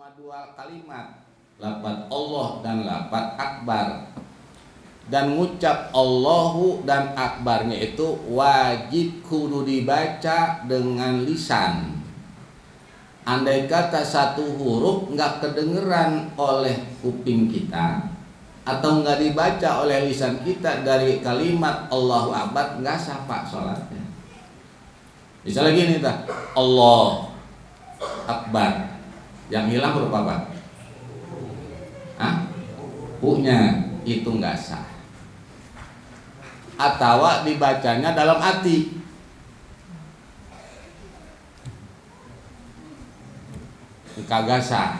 cuma dua kalimat, lafaz Allah dan lafaz akbar. Dan ngucap Allahu dan akbarnya itu wajib kudu dibaca dengan lisan. Andai kata satu huruf nggak kedengeran oleh kuping kita atau nggak dibaca oleh lisan kita dari kalimat Allahu akbar, nggak sah pak sholatnya. Misalnya gini tak, Allah akbar, yang hilang huruf apa? U-nya itu nggak sah. Atau dibacanya dalam hati. Kagak sah.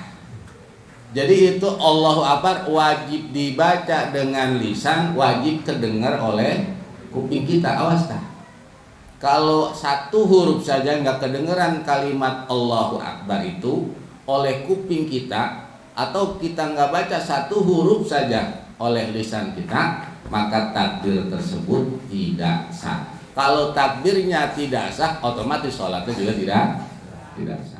Jadi itu Allahu Akbar wajib dibaca dengan lisan, wajib terdengar oleh kuping kita. Awas tak. Kalau satu huruf saja nggak kedengeran kalimat Allahu Akbar itu oleh kuping kita, atau kita nggak baca satu huruf saja oleh lisan kita, maka takbir tersebut tidak sah. Kalau takbirnya tidak sah, otomatis sholatnya juga tidak sah.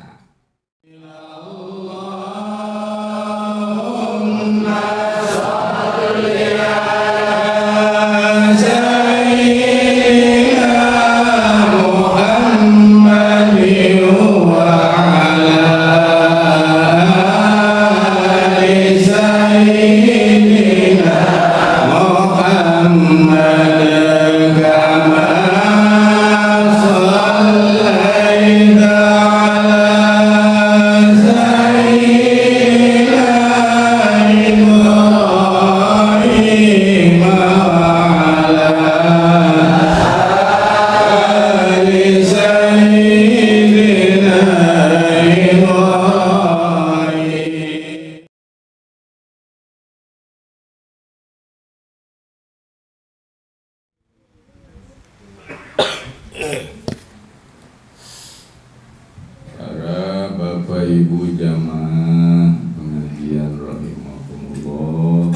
Para bapak ibu jamaah pengajian rahimahumullah,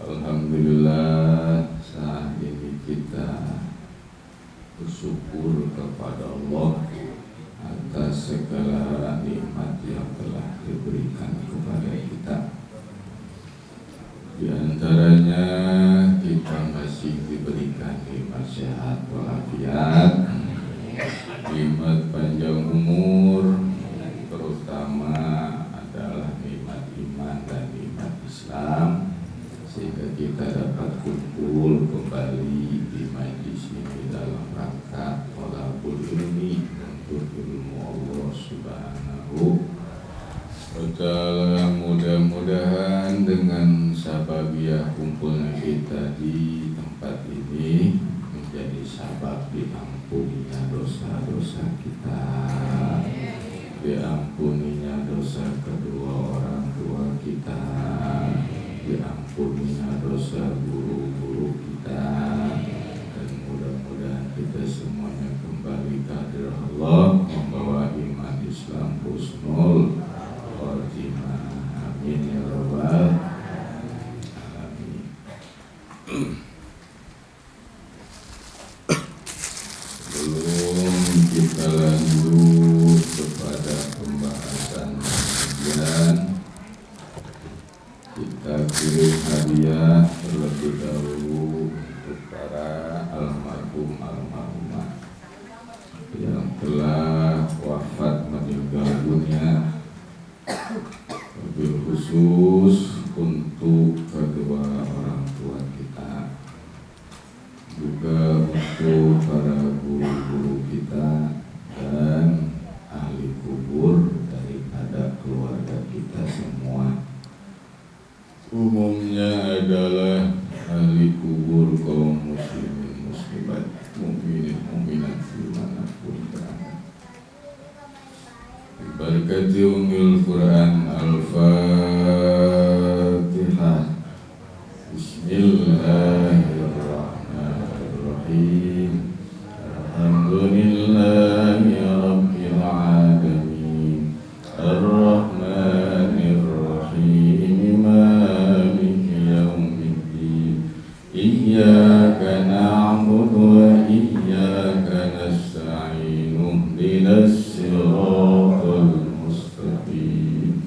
alhamdulillah saat ini kita bersyukur kepada Allah atas segala nikmat yang telah diberikan kepada kita. Di antaranya kita masih diberikan nikmat sehat walafiat, nikmat panjang umur, terutama adalah nikmat iman dan nikmat Islam, sehingga kita dapat kumpul kembali di majlis ini dalam rangka thalabul ilmi, untuk ilmu Allah Subhanahu wa ta'ala. Mudah-mudahan dengan sababiah kumpulnya kita di tempat ini menjadi sabab diampuninya dosa-dosa kita, diampuninya dosa kedua orang tua kita, diampuninya dosa guru-guru kita, dan mudah-mudahan kita semuanya kembali ke hadirat Allah membawa iman Islam husnul khotimah. Amin ya rabbal alamin. Sebelum kita lanjut kepada pembahasan kajian, kita kirim hadiah terlebih dahulu untuk para almarhum almarhumah yang telah wafat meninggal dunia, lebih khusus untuk kedua orang tua kita, juga untuk para guru-guru kita dan ahli kubur daripada keluarga kita semua. Umumnya adalah ahli kubur kaum muslimin muslimat, mukminin mukminat dimanapun berada. Berkati umil Quran Al-Fatihah. Bismillahirrahmanirrahim. Alhamdulillahi rabbil alamin. Ar-Rahmanir-Rahim. Maliki yaumiddin. Iyyaka na'budu wa iyyaka nasta'in. Ihdinas siratal mustaqim.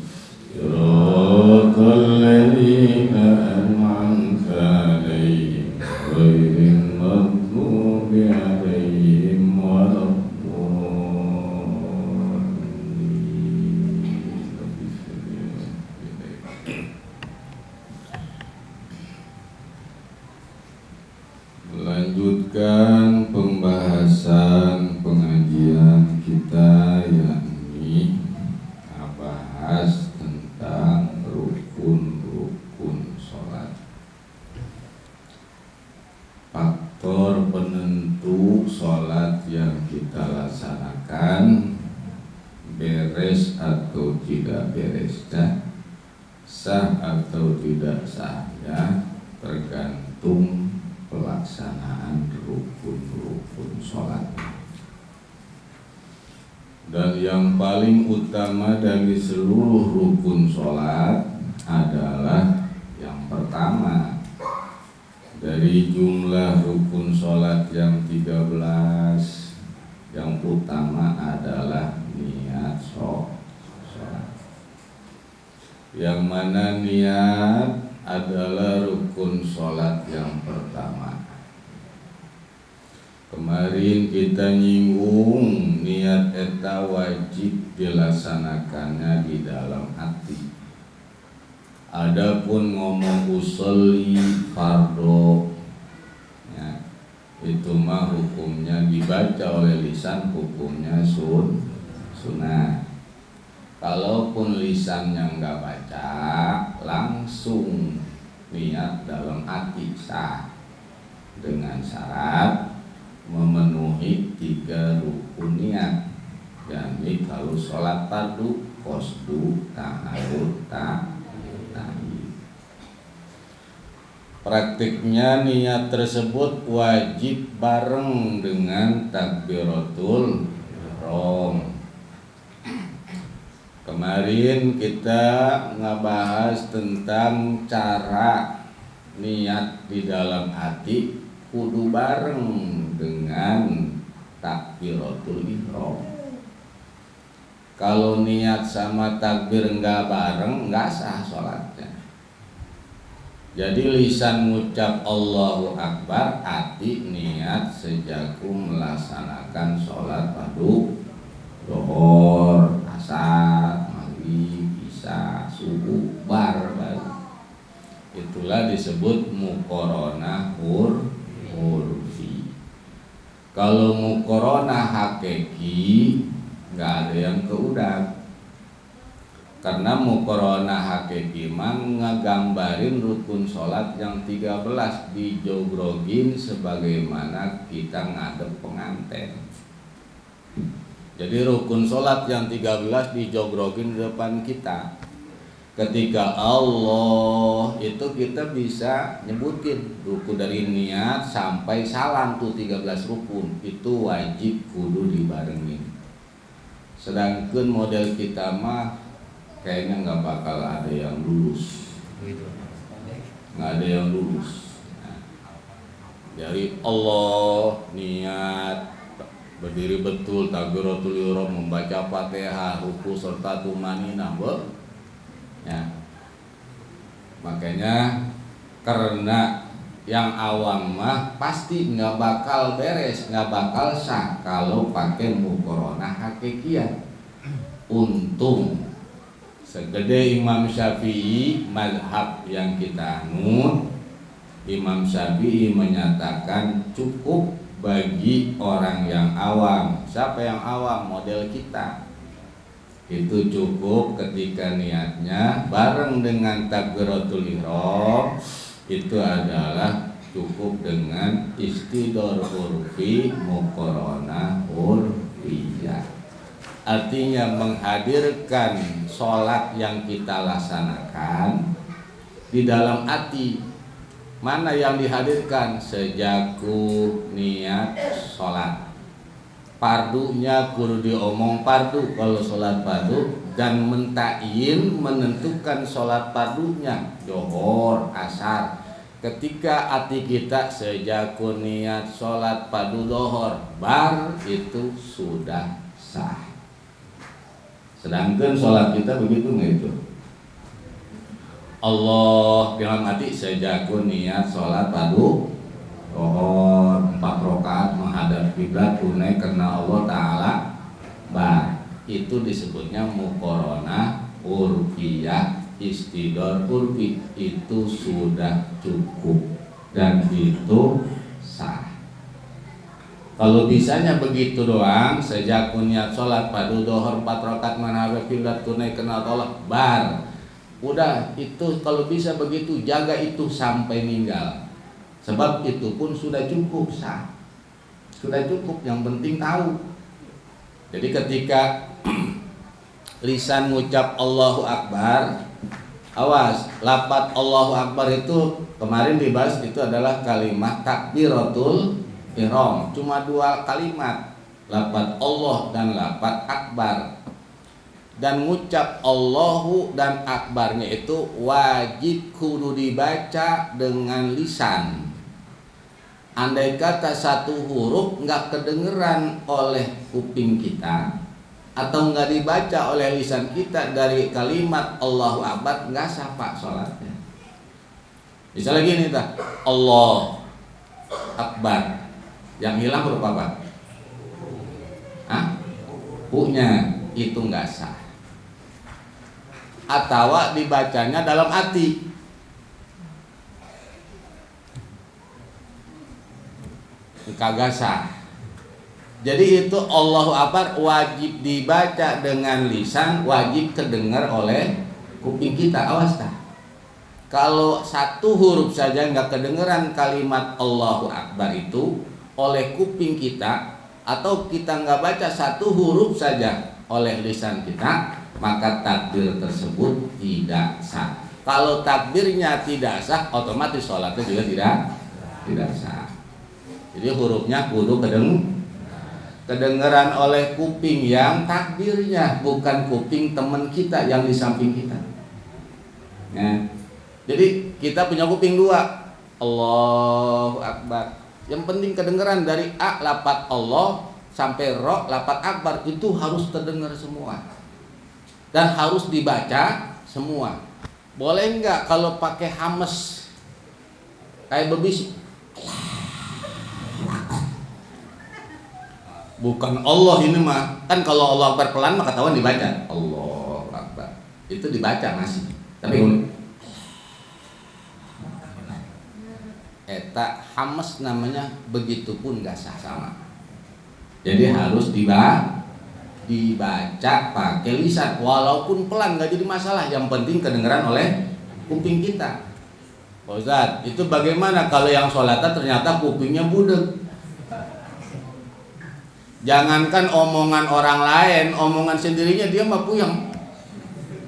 melaksanakan beres atau tidak beresnya, sah atau tidak sahnya tergantung pelaksanaan rukun-rukun sholat. Dan yang paling utama dari seluruh rukun sholat adalah yang pertama, dari jumlah rukun sholat yang 13, yang utama adalah niat sholat. Yang mana niat adalah rukun sholat yang pertama. Kemarin kita nyinggung niat eta wajib dilaksanakannya di dalam hati. Adapun ngomong usolli fardo, ya, itu mah hukumnya dibaca oleh lisan, hukumnya sunnah. Kalaupun lisannya nggak baca, langsung niat dalam hati sah dengan syarat memenuhi 3 rukun niat. Yani kalau sholat fardu, qasdu, ta'arud, ta'arud. Praktiknya niat tersebut wajib bareng dengan takbiratul ihram. Kemarin kita ngebahas tentang cara niat di dalam hati kudu bareng dengan takbiratul ihram. Kalau niat sama takbir enggak bareng, enggak sah sholatnya. Jadi lisan mengucap Allahu Akbar, hati niat sejaku melaksanakan sholat fardu, zuhur, asar, maghrib, isya, subuh, baru. Itulah disebut muqaranah urfi. Kalau muqaranah hakiki nggak ada yang keudak. Karena muqaranah hakiki mah ngegambarin rukun sholat yang 13 dijogrogin sebagaimana kita ngadep pengantin. Jadi rukun sholat yang 13 dijogrogin di depan kita. Ketika Allah itu kita bisa nyebutin rukun dari niat sampai salam tuh 13 rukun itu wajib kudu dibarengin. Sedangkan model kita mah kayaknya nggak bakal ada yang lulus, nggak ada yang lulus. Nah, dari Allah niat berdiri betul, takbiratul ihram, membaca Fatihah, ruku serta tumaninah, ya. Makanya karena yang awam mah pasti nggak bakal beres, nggak bakal sah kalau pakai muqaranah hakikiyah. Untung segede Imam Syafi'i mazhab yang kita anut, Imam Syafi'i menyatakan cukup bagi orang yang awam. Siapa yang awam? Model kita. Itu cukup ketika niatnya bareng dengan takbiratul ihram, itu adalah cukup dengan istidor urfi, muqaranah urfiyah. Artinya menghadirkan sholat yang kita laksanakan di dalam hati. Mana yang dihadirkan? Sejaku niat sholat. Pardunya kudu diomong pardu kalau sholat pardu, dan mentain menentukan sholat pardunya zuhur, asar. Ketika hati kita sejaku niat sholat pardu zuhur, bar itu sudah sah. Sedangkan sholat kita begitu nggak itu? Allah dalam hati sejaku niat sholat fardu zuhur 4 rakaat menghadap kiblat tunai karena Allah Ta'ala, itu disebutnya muqaranah urfiyah, istidor urfi, itu sudah cukup dan itu sah. Kalau bisanya begitu doang, sejak niat sholat fardu zuhur 4 rakaat menghadap kiblat tunai karena Allah, udah itu kalau bisa begitu jaga itu sampai meninggal. Sebab itu pun sudah cukup sah. Sudah cukup, yang penting tahu. Jadi ketika lisan ngucap Allahu Akbar, awas, lafaz Allahu Akbar itu kemarin dibahas, itu adalah kalimat takbiratul ihram, cuma 2 kalimat, lafaz Allah dan lafaz Akbar. Dan ngucap Allahu dan Akbarnya itu wajib kudu dibaca dengan lisan. Andai kata satu huruf nggak kedengeran oleh kuping kita atau nggak dibaca oleh lisan kita dari kalimat Allahu Akbar, nggak sah Pak sholatnya. Misalnya gini tak, Allah Akbar, yang hilang huruf apa? U-nya, itu nggak sah. Atau dibacanya dalam hati. Kagak sah. Jadi itu Allahu Akbar wajib dibaca dengan lisan, wajib kedengar oleh kuping kita. Awas tak. Kalau satu huruf saja nggak kedengeran kalimat Allahu Akbar itu oleh kuping kita, atau kita nggak baca satu huruf saja oleh lisan kita, maka takbir tersebut tidak sah. Kalau takbirnya tidak sah, otomatis sholatnya juga tidak sah. Jadi hurufnya kudu kedengeran oleh kuping yang takbirnya, bukan kuping teman kita yang di samping kita. Ya. Jadi kita punya kuping 2, Allahu Akbar. Yang penting kedengeran dari A lafaz Allah sampai Ro lafaz Akbar, itu harus terdengar semua dan harus dibaca semua. Boleh nggak kalau pakai hames kayak berbisik? Bukan Allah ini mah. Kan kalau Allah Akbar pelan mah ketahuan dibaca. Allah Akbar. Itu dibaca masih. Tapi eta hames namanya, begitupun gak sah sama. Jadi harus dibaca pakai lisan, walaupun pelan gak jadi masalah. Yang penting kedengeran oleh kuping kita. Pak Ustadz, itu bagaimana kalau yang sholatnya ternyata kupingnya budeg? Jangankan omongan orang lain, omongan sendirinya dia mah puyeng.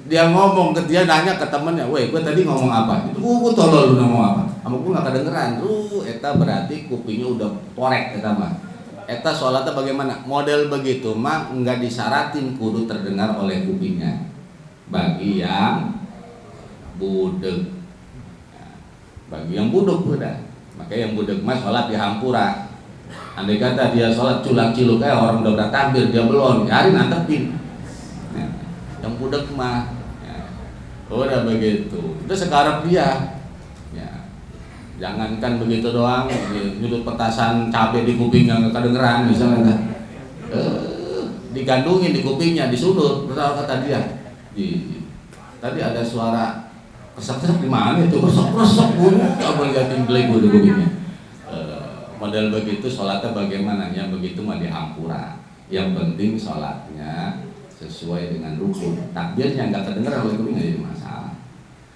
Dia ngomong ke dia, nanya ke temennya, weh gue tadi ngomong apa? Itu gue tolol lu ngomong apa? Kamu gue gak kedengeran. Eta berarti kupingnya udah korek eta mah. Eta sholatnya bagaimana? Model begitu mah nggak disyaratin kudu terdengar oleh kupingnya. Bagi yang budeg. Bagi yang budeg udah. Makanya yang budeg mah sholat di hampura. Andai kata dia sholat culak-ciluk, orang udah takbir dia belum, hari nantepin. Yang budeg mah, udah begitu. Itu sekarang dia. Ya. Jangankan begitu doang, nyudut petasan cabai di kupingnya nggak kedengeran, misalnya kan. Digandungin di kupingnya, disudut, berapa kata dia? Tadi ada suara kesak-kesak di mana itu? Kesak-kesak bunyi, apa liatin belego di kupingnya. Model begitu sholatnya bagaimana? Yang begitu mah dihampura. Yang penting sholatnya sesuai dengan rukun. Takbirnya nggak kedengeran oleh kuping, nggak jadi masalah.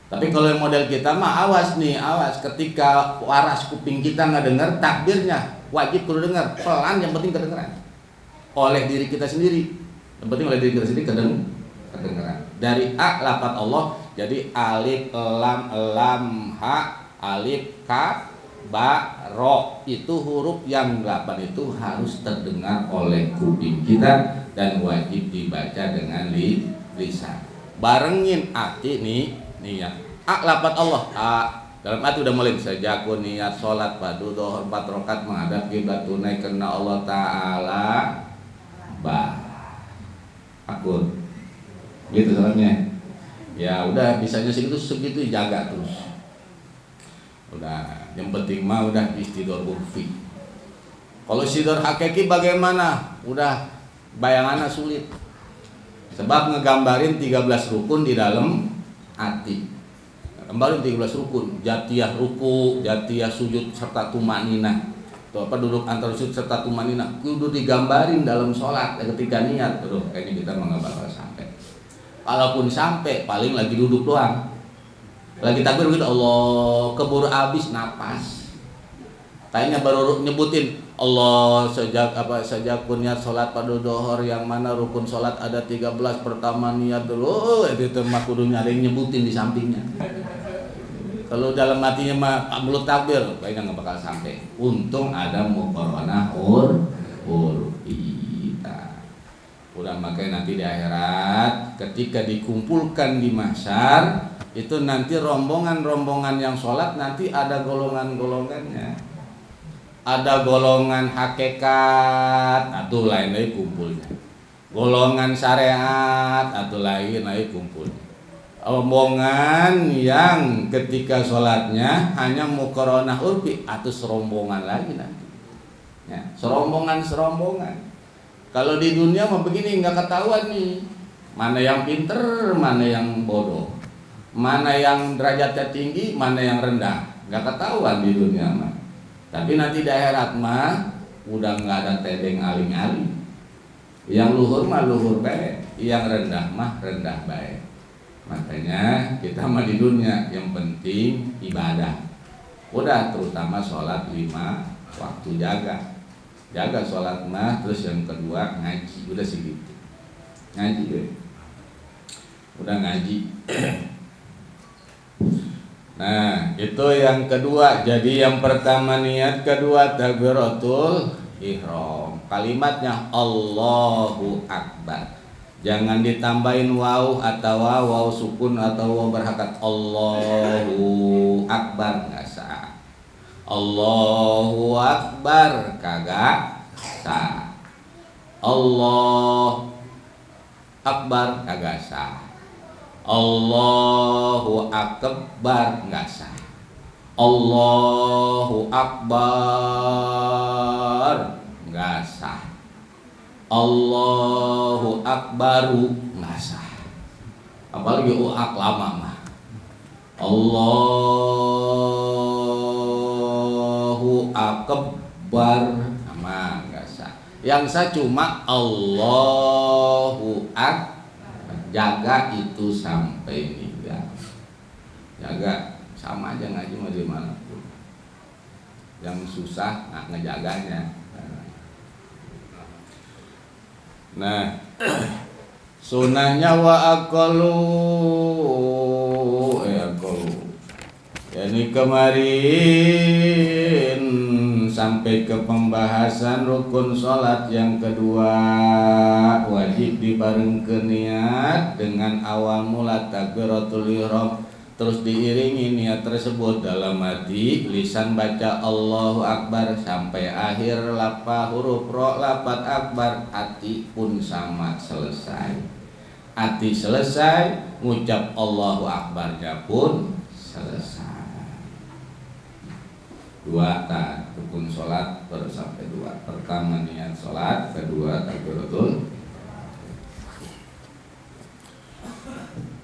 Tapi kalau yang model kita mah awas nih, awas. Ketika waras kuping kita nggak dengar, takbirnya wajib kudu dengar. Pelan, yang penting kedengeran oleh diri kita sendiri. Yang penting oleh diri kita sendiri kedengeran. Dari A lafaz Allah, jadi alif lam ha alif kaf ba ro, itu huruf yang 8 itu harus terdengar oleh kuping kita dan wajib dibaca dengan lisan. Barengin arti nih niat. A lafaz Allah, A dalam arti udah mulai bisa jago niat sholat padu dohor 4 rakaat menghadap kiblat tunai karena Allah Ta'ala. Akur gitu sholatnya. Ya udah, bisanya segitu jaga terus. Udah, yang penting mah udah istidor urfi. Kalau istidor hakiki bagaimana? Udah bayangannya sulit. Sebab ngegambarin 13 rukun di dalam hati. Gambarin 13 rukun, jatiyah ruku, jatiyah sujud serta tumaninah. Tuh apa, duduk antara sujud serta tumaninah kudu digambarin dalam sholat ketika niat. Aduh, kayaknya kita nggak bakal sampai. Walaupun sampai, paling lagi duduk doang. Lagi takbir begitu, Allah, keburu habis napas. Kayaknya baru nyebutin Allah sejak niat sholat pada dohor yang mana rukun sholat ada 13 pertama niat dulu itu mah kudu nyari nyebutin di sampingnya. Kalau dalam hatinya mah mulut takbir kayaknya nggak bakal sampai. Untung ada muqaranah kita. Udah makanya nanti di akhirat ketika dikumpulkan di mahsyar itu nanti rombongan-rombongan yang sholat nanti ada golongan-golongannya. Ada golongan hakikat atau lain lagi kumpulnya. Golongan syariat atau lain lagi kumpulnya. Rombongan yang ketika sholatnya hanya muqaranah urfi atau serombongan lagi nanti. Ya, serombongan. Kalau di dunia mah begini nggak ketahuan nih. Mana yang pinter, mana yang bodoh. Mana yang derajatnya tinggi, mana yang rendah. Nggak ketahuan di dunia mah. Tapi nanti di akhirat mah udah nggak ada tedeng aling-aling. Yang luhur mah luhur baik, yang rendah mah rendah baik. Makanya kita mah di dunia yang penting ibadah. Udah terutama sholat 5 waktu jaga sholat mah. Terus yang kedua ngaji, udah segitu. Ngaji deh. Udah ngaji. Nah, itu yang kedua. Jadi yang pertama niat, kedua takbiratul ihram. Kalimatnya Allahu Akbar. Jangan ditambahin waw atau waw sukun atau waw berhakat. Allahu Akbar enggak sah. Allahu Akbar kagak sah. Allah Akbar kagak sah. Allahu Akbar enggak sah. Allahu Akbar enggak sah. Allahu Akbaru enggak sah. Apalagi uak lama mah. Allahu Akbar sama enggak sah. Yang sah cuma Allahu Akbar. Jaga itu sampai meninggal. Jaga sama aja ngaji mau di mana pun. Yang susah ngejaganya. Nah, sunahnya wa aqallu ini kemarin sampai ke pembahasan rukun sholat yang kedua, wajib dibarengkeun niat dengan awal mula takbiratul ihram, terus diiringi niat tersebut dalam hati, lisan baca Allahu Akbar sampai akhir huruf ro lafaz akbar, hati pun sama selesai. Hati selesai, ngucap Allahu Akbarnya pun selesai. Dua rukun sholat sampai dua. Pertama niat sholat, kedua takbiratul.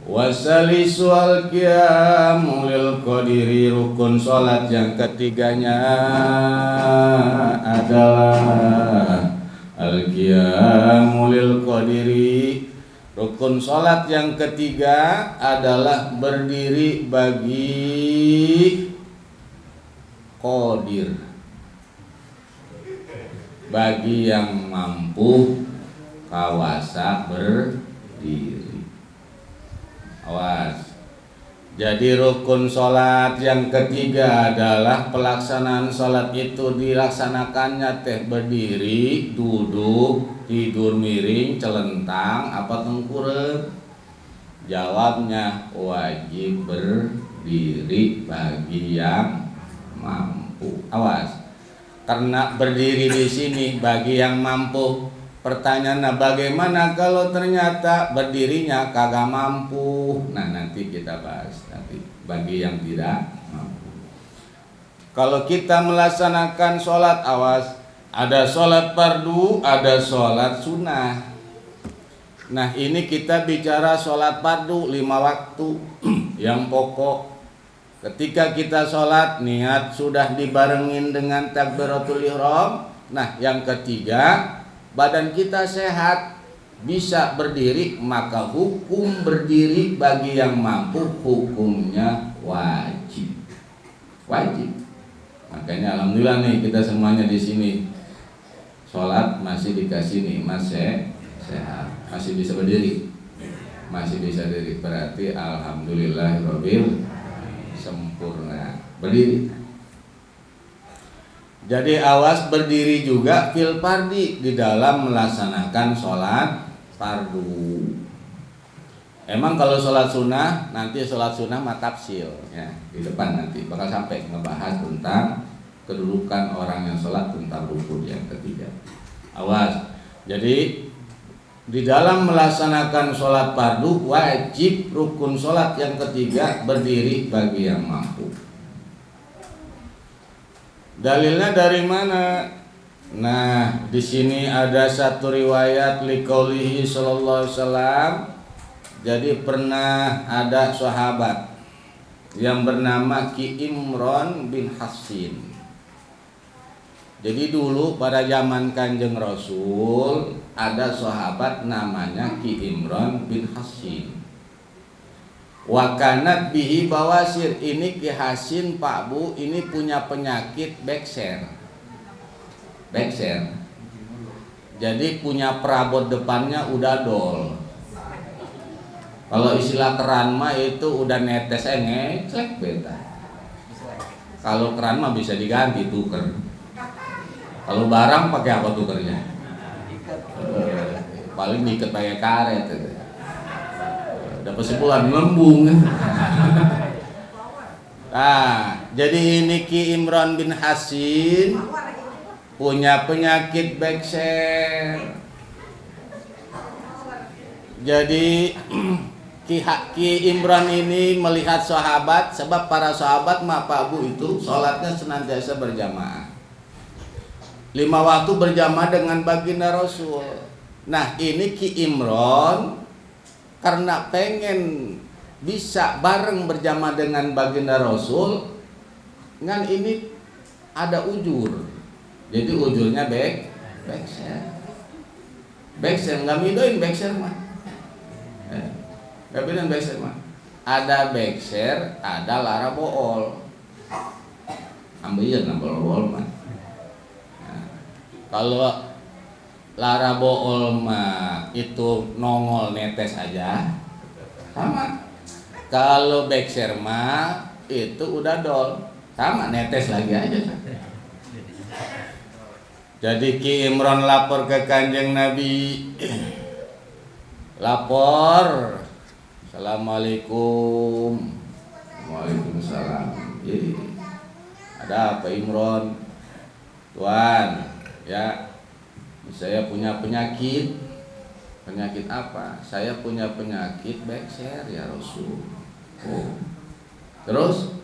Wasalisu al-qiyamu lil qadiri, rukun sholat yang ketiganya adalah al-qiyamu lil qadiri. Rukun sholat yang ketiga adalah berdiri bagi qadir, bagi yang mampu kawasa berdiri. Awas. Jadi rukun sholat yang ketiga adalah pelaksanaan sholat itu dilaksanakannya berdiri, duduk, tidur miring, celentang, apa tengkurap. Jawabnya wajib berdiri bagi yang mampu. Awas. Karena berdiri di sini bagi yang mampu. Pertanyaannya bagaimana kalau ternyata berdirinya kagak mampu? Nah, nanti kita bahas nanti bagi yang tidak mampu. Kalau kita melaksanakan sholat, awas, ada sholat fardu, ada sholat sunnah. Nah, ini kita bicara sholat fardu 5 waktu yang pokok. Ketika kita sholat, niat sudah dibarengin dengan takbiratul ihram. Nah, yang ketiga, badan kita sehat, bisa berdiri, maka hukum berdiri bagi yang mampu hukumnya wajib. Wajib. Makanya alhamdulillah nih kita semuanya di sini sholat masih dikasih nikmat sehat, masih bisa berdiri, masih bisa diri, berarti alhamdulillahirabbil sempurna berdiri. Jadi awas berdiri juga fil fardi di dalam melaksanakan sholat fardu. Emang kalau sholat sunnah, nanti sholat sunnah matafsil ya, di depan nanti bakal sampai ngebahas tentang kedudukan orang yang sholat tentang rukun yang ketiga. Awas. Jadi di dalam melaksanakan sholat fardu wajib rukun sholat yang ketiga berdiri bagi yang mampu. Dalilnya dari mana? Nah, di sini ada satu riwayat liqaulihi sallallahu alaihi wasallam. Jadi pernah ada sahabat yang bernama Ki Imron bin Hasin. Jadi dulu pada zaman Kanjeng Rasul ada sahabat namanya Ki Imron bin Hasin. Wakanat bihi bawasir. Ini Ki Hasin Pak Bu ini punya penyakit bekser. Jadi punya perabot depannya udah dol. Kalau istilah keran mah itu udah netes ngecek beta. Kalau keran mah bisa diganti tuker. Kalau barang pakai apa tukernya? Paling diikat pakai karet. Dapat sebulan lembung. Nah, jadi ini Ki Imron bin Hasin punya penyakit bekser. Jadi Ki Imron ini melihat sahabat, sebab para sahabat Pak Bu itu sholatnya senantiasa berjamaah. 5 waktu berjamaah dengan baginda Rasul. Nah ini Ki Imron karena pengen bisa bareng berjamaah dengan baginda Rasul, kan ini ada ujur. Jadi ujurnya bekser nggak midoin bekser mah. Nggak midoin bekser mah. Ada bekser, ada lara bool. Ambil nambah bool mah. Nah, kalau lara bool mah itu nongol netes aja sama. Kalau bekser mah itu udah dol sama netes lagi aja. Jadi Ki Imron lapor ke Kanjeng Nabi. Lapor. Assalamualaikum. Waalaikumsalam. Jadi ada apa Imron? Tuan, ya. Saya punya penyakit. Penyakit apa? Saya punya penyakit bekser ya Rasul. Oh. Terus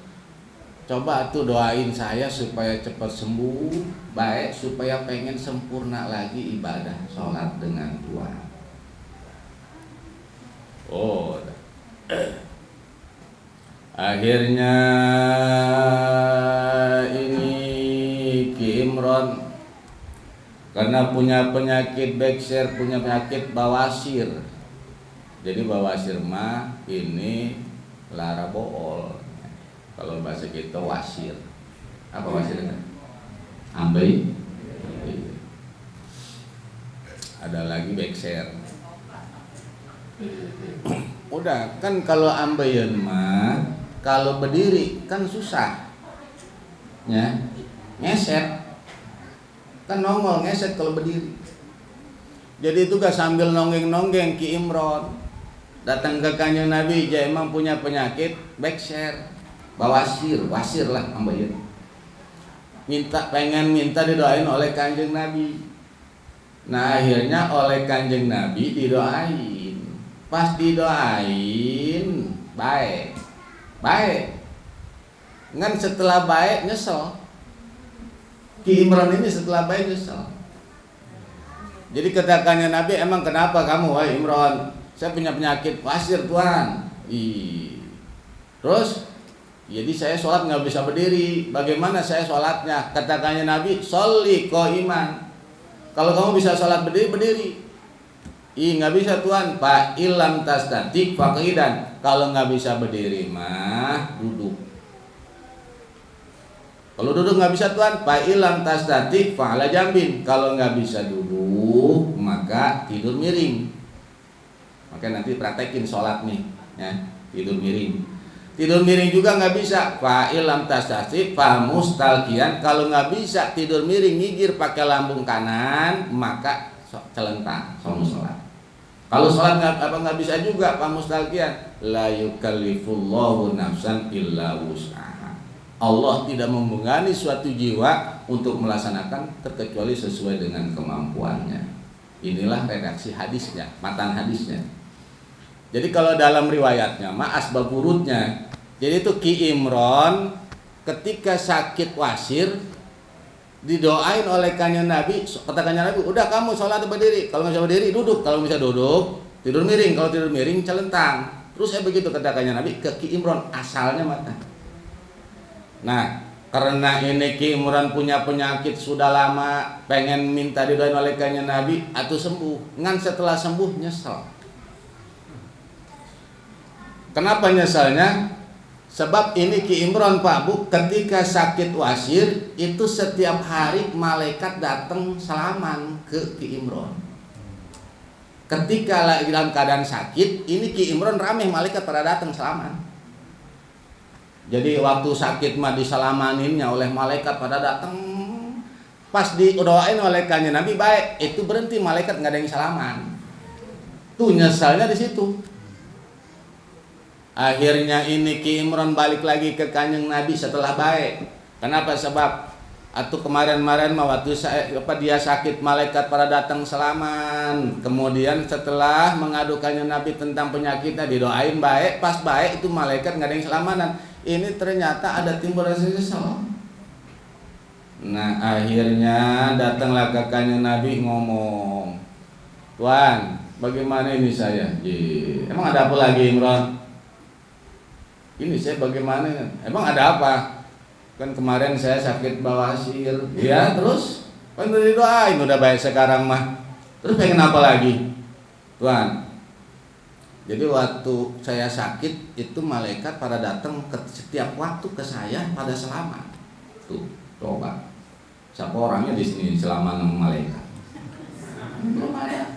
coba tuh doain saya supaya cepat sembuh, baik supaya pengen sempurna lagi ibadah sholat dengan Tuhan. Oh, akhirnya ini Ki Imron karena punya penyakit bekser, punya penyakit bawasir. Jadi bawasir mah ini lara bool. Kalau bahasa kita wasir. Apa wasirnya? Ambai. Ada lagi bekser. Udah kan kalau ambayan mah kalau berdiri kan susah. Ya. Ngeset. Kan nongol ngeset kalau berdiri. Jadi itu gak sambil nonggeng-nonggeng Ki Imron datang ke Kanjeng Nabi, dia emang punya penyakit bekser. Bawasir, wasir lah ambayan. Pengen minta didoain oleh Kanjeng Nabi. Nah akhirnya oleh Kanjeng Nabi didoain. Pas didoain baik. Kan setelah baik nyesel. Ki Imron ini setelah baik nyesel. Jadi katakannya Nabi, emang kenapa kamu wahai Imron? Saya punya penyakit wasir Tuhan. Terus jadi saya sholat nggak bisa berdiri. Bagaimana saya sholatnya? Katakannya Nabi, sholli qaiman. Kalau kamu bisa sholat berdiri, berdiri. Nggak bisa Tuhan. Fa illam tastatik faqidan. Kalau nggak bisa berdiri mah duduk. Kalau duduk nggak bisa tuan, fa ilam tastati fa ala jambin. Kalau nggak bisa duduk, maka tidur miring. Maka nanti praktekin sholat nih, ya, tidur miring. Tidur miring juga nggak bisa, fa ilam tastati fa mustalqiyan. Kalau nggak bisa tidur miring, ngigir pakai lambung kanan, maka celentang sama sholat. Kalau sholat nggak bisa juga, fa mustalqiyan. La yukallifullahu nafsan illa wus'aha. Allah tidak membebani suatu jiwa untuk melaksanakan terkecuali sesuai dengan kemampuannya. Inilah redaksi hadisnya, matan hadisnya. Jadi kalau dalam riwayatnya, asbab wurudnya, jadi itu Ki Imron ketika sakit wasir didoain oleh kanjeng Nabi, kata kanjeng Nabi, udah kamu sholat berdiri, kalau nggak bisa berdiri duduk, kalau bisa duduk tidur miring, kalau tidur miring celentang. Terus saya begitu kata kanjeng Nabi ke Ki Imron, asalnya mata. Nah, karena ini Ki Imron punya penyakit sudah lama, pengen minta didoain oleh kanjeng Nabi atau sembuh. Ngan setelah sembuh nyesel. Kenapa nyeselnya? Sebab ini Ki Imron Pak Bu, ketika sakit wasir itu setiap hari malaikat datang salaman ke Ki Imron. Ketika dalam keadaan sakit, ini Ki Imron rame malaikat pada datang salaman. Jadi waktu sakit mah disalamaninnya oleh malaikat pada datang, pas didoain oleh kanjeng Nabi baik, itu berhenti malaikat nggak ada yang salaman. Tuh nyesalnya di situ. Akhirnya ini Ki Imron balik lagi ke kanjeng Nabi setelah baik. Kenapa? Sebab atau kemarin-kemarin mah waktu dia sakit malaikat pada datang salaman. Kemudian setelah mengadukannya Nabi tentang penyakitnya didoain baik, pas baik itu malaikat nggak ada yang selamanan. Ini ternyata ada timbul rasa nyesel. Nah akhirnya datanglah ke kanjeng Nabi ngomong, Tuan, bagaimana ini saya? Emang ada apa lagi Imron? Ini saya bagaimana? Emang ada apa? Kan kemarin saya sakit bawasir. Ya terus? Kan udah didoain, udah baik sekarang mah. Terus pengen apa lagi? Tuan, jadi waktu saya sakit itu malaikat pada datang ke setiap waktu ke saya pada selamat. Tuh, coba. Siapa orangnya di sini selamat sama malaikat? Belum ada.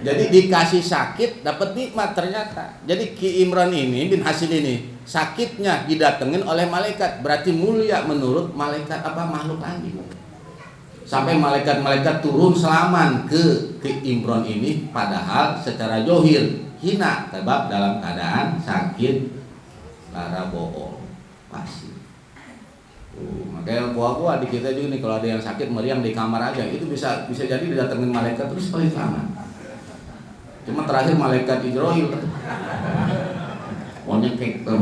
Jadi dikasih sakit dapat nikmat ternyata. Jadi Ki Imron ini bin Hasil ini sakitnya didatengin oleh malaikat, berarti mulia menurut malaikat apa makhluk lagi. Sampai malaikat-malaikat turun selaman ke Imron ini, padahal secara johir hina sebab dalam keadaan sakit lara bool pasti. Makanya buah-buah di kita juga nih, kalau ada yang sakit meriang di kamar aja itu bisa jadi didatengin malaikat terus paling selamat. Cuma terakhir malaikat Israil monyek tuh.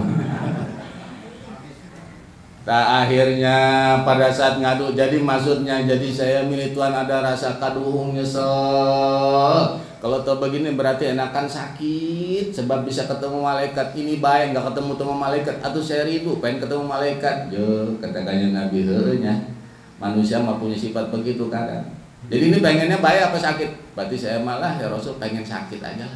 Nah, akhirnya pada saat ngadu, jadi maksudnya jadi saya milih Tuhan ada rasa kaduhung nyesel. Kalau tau begini berarti enakan sakit, sebab bisa ketemu malaikat. Ini baik nggak ketemu malaikat, atau saya rindu pengen ketemu malaikat. Jo, katakannya Nabi heunya. Manusia mah punya sifat begitu kadang. Jadi ini pengennya baik apa sakit? Berarti saya malah ya Rasul pengen sakit aja.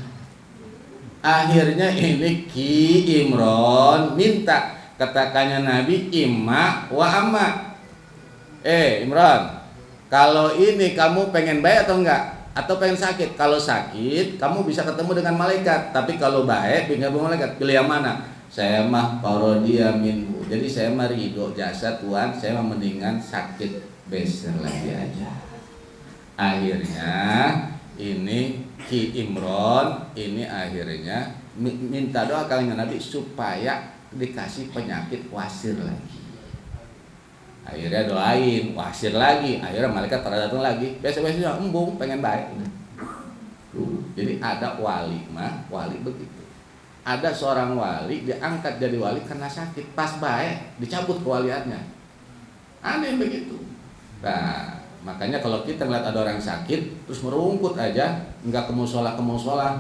Akhirnya ini Ki Imron minta. Katakannya Nabi imma wa amma. Imron, kalau ini kamu pengen baik atau enggak? Atau pengen sakit? Kalau sakit kamu bisa ketemu dengan malaikat, tapi kalau baik dengan malaikat, pilih yang mana? Saya mah parodia minhu. Jadi saya mah ridho jasa Tuhan, saya mah mendingan sakit beser lagi aja. Akhirnya ini Ki Imron ini akhirnya minta doa kalian Nabi supaya dikasih penyakit wasir lagi. Akhirnya doain wasir lagi, akhirnya malaikat pada datang lagi. Biasa-biasanya embung pengen baik. Jadi ada wali mah, wali begitu. Ada seorang wali diangkat jadi wali karena sakit, pas baik dicabut kewaliannya. Aneh begitu. Nah, makanya kalau kita ngeliat ada orang sakit terus merungkut aja, nggak ke musola,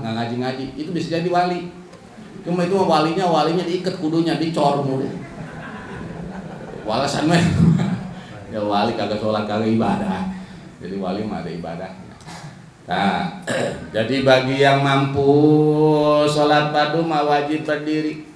nggak ngaji-ngaji, itu bisa jadi wali. Cuma itu walinya diikat kudunya, dicor mulu. Walasan mah. Ya wali kagak sholat kagak ibadah. Jadi wali mah ada ibadahnya. Nah, jadi bagi yang mampu sholat fardu mah wajib berdiri.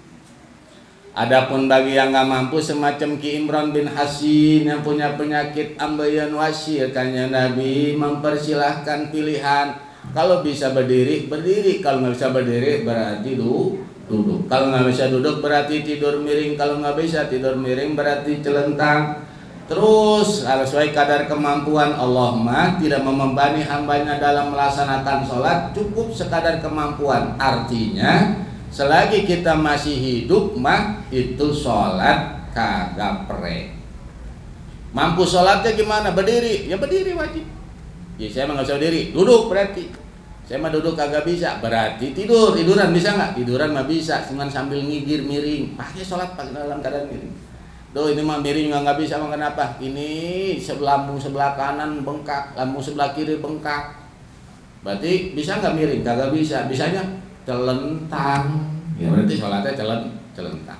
Adapun bagi yang nggak mampu semacam Ki Imran bin Hasin yang punya penyakit ambeien wasir, kanjeng Nabi mempersilahkan pilihan. Kalau bisa berdiri, berdiri. Kalau nggak bisa berdiri, berarti duduk. Kalau nggak bisa duduk, berarti tidur miring. Kalau nggak bisa tidur miring, berarti celentang. Terus kalau sesuai kadar kemampuan, Allah mah tidak membebani hambanya dalam melaksanakan sholat, cukup sekadar kemampuan. Artinya selagi kita masih hidup mah itu sholat kagak pre. Mampu sholatnya gimana? Berdiri, ya berdiri wajib. Ya saya mah nggak bisa berdiri, duduk berarti. Saya mah duduk kagak bisa, berarti tiduran bisa nggak? Tiduran mah bisa, cuman sambil ngigir miring. Pakai sholat pakai dalam keadaan miring. Ini mah miring nggak bisa, mah kenapa? Ini lambung sebelah kanan bengkak, lambung sebelah kiri bengkak. Berarti bisa nggak miring? Kagak bisa. Bisanya celentang. Ya berarti sholatnya celentang.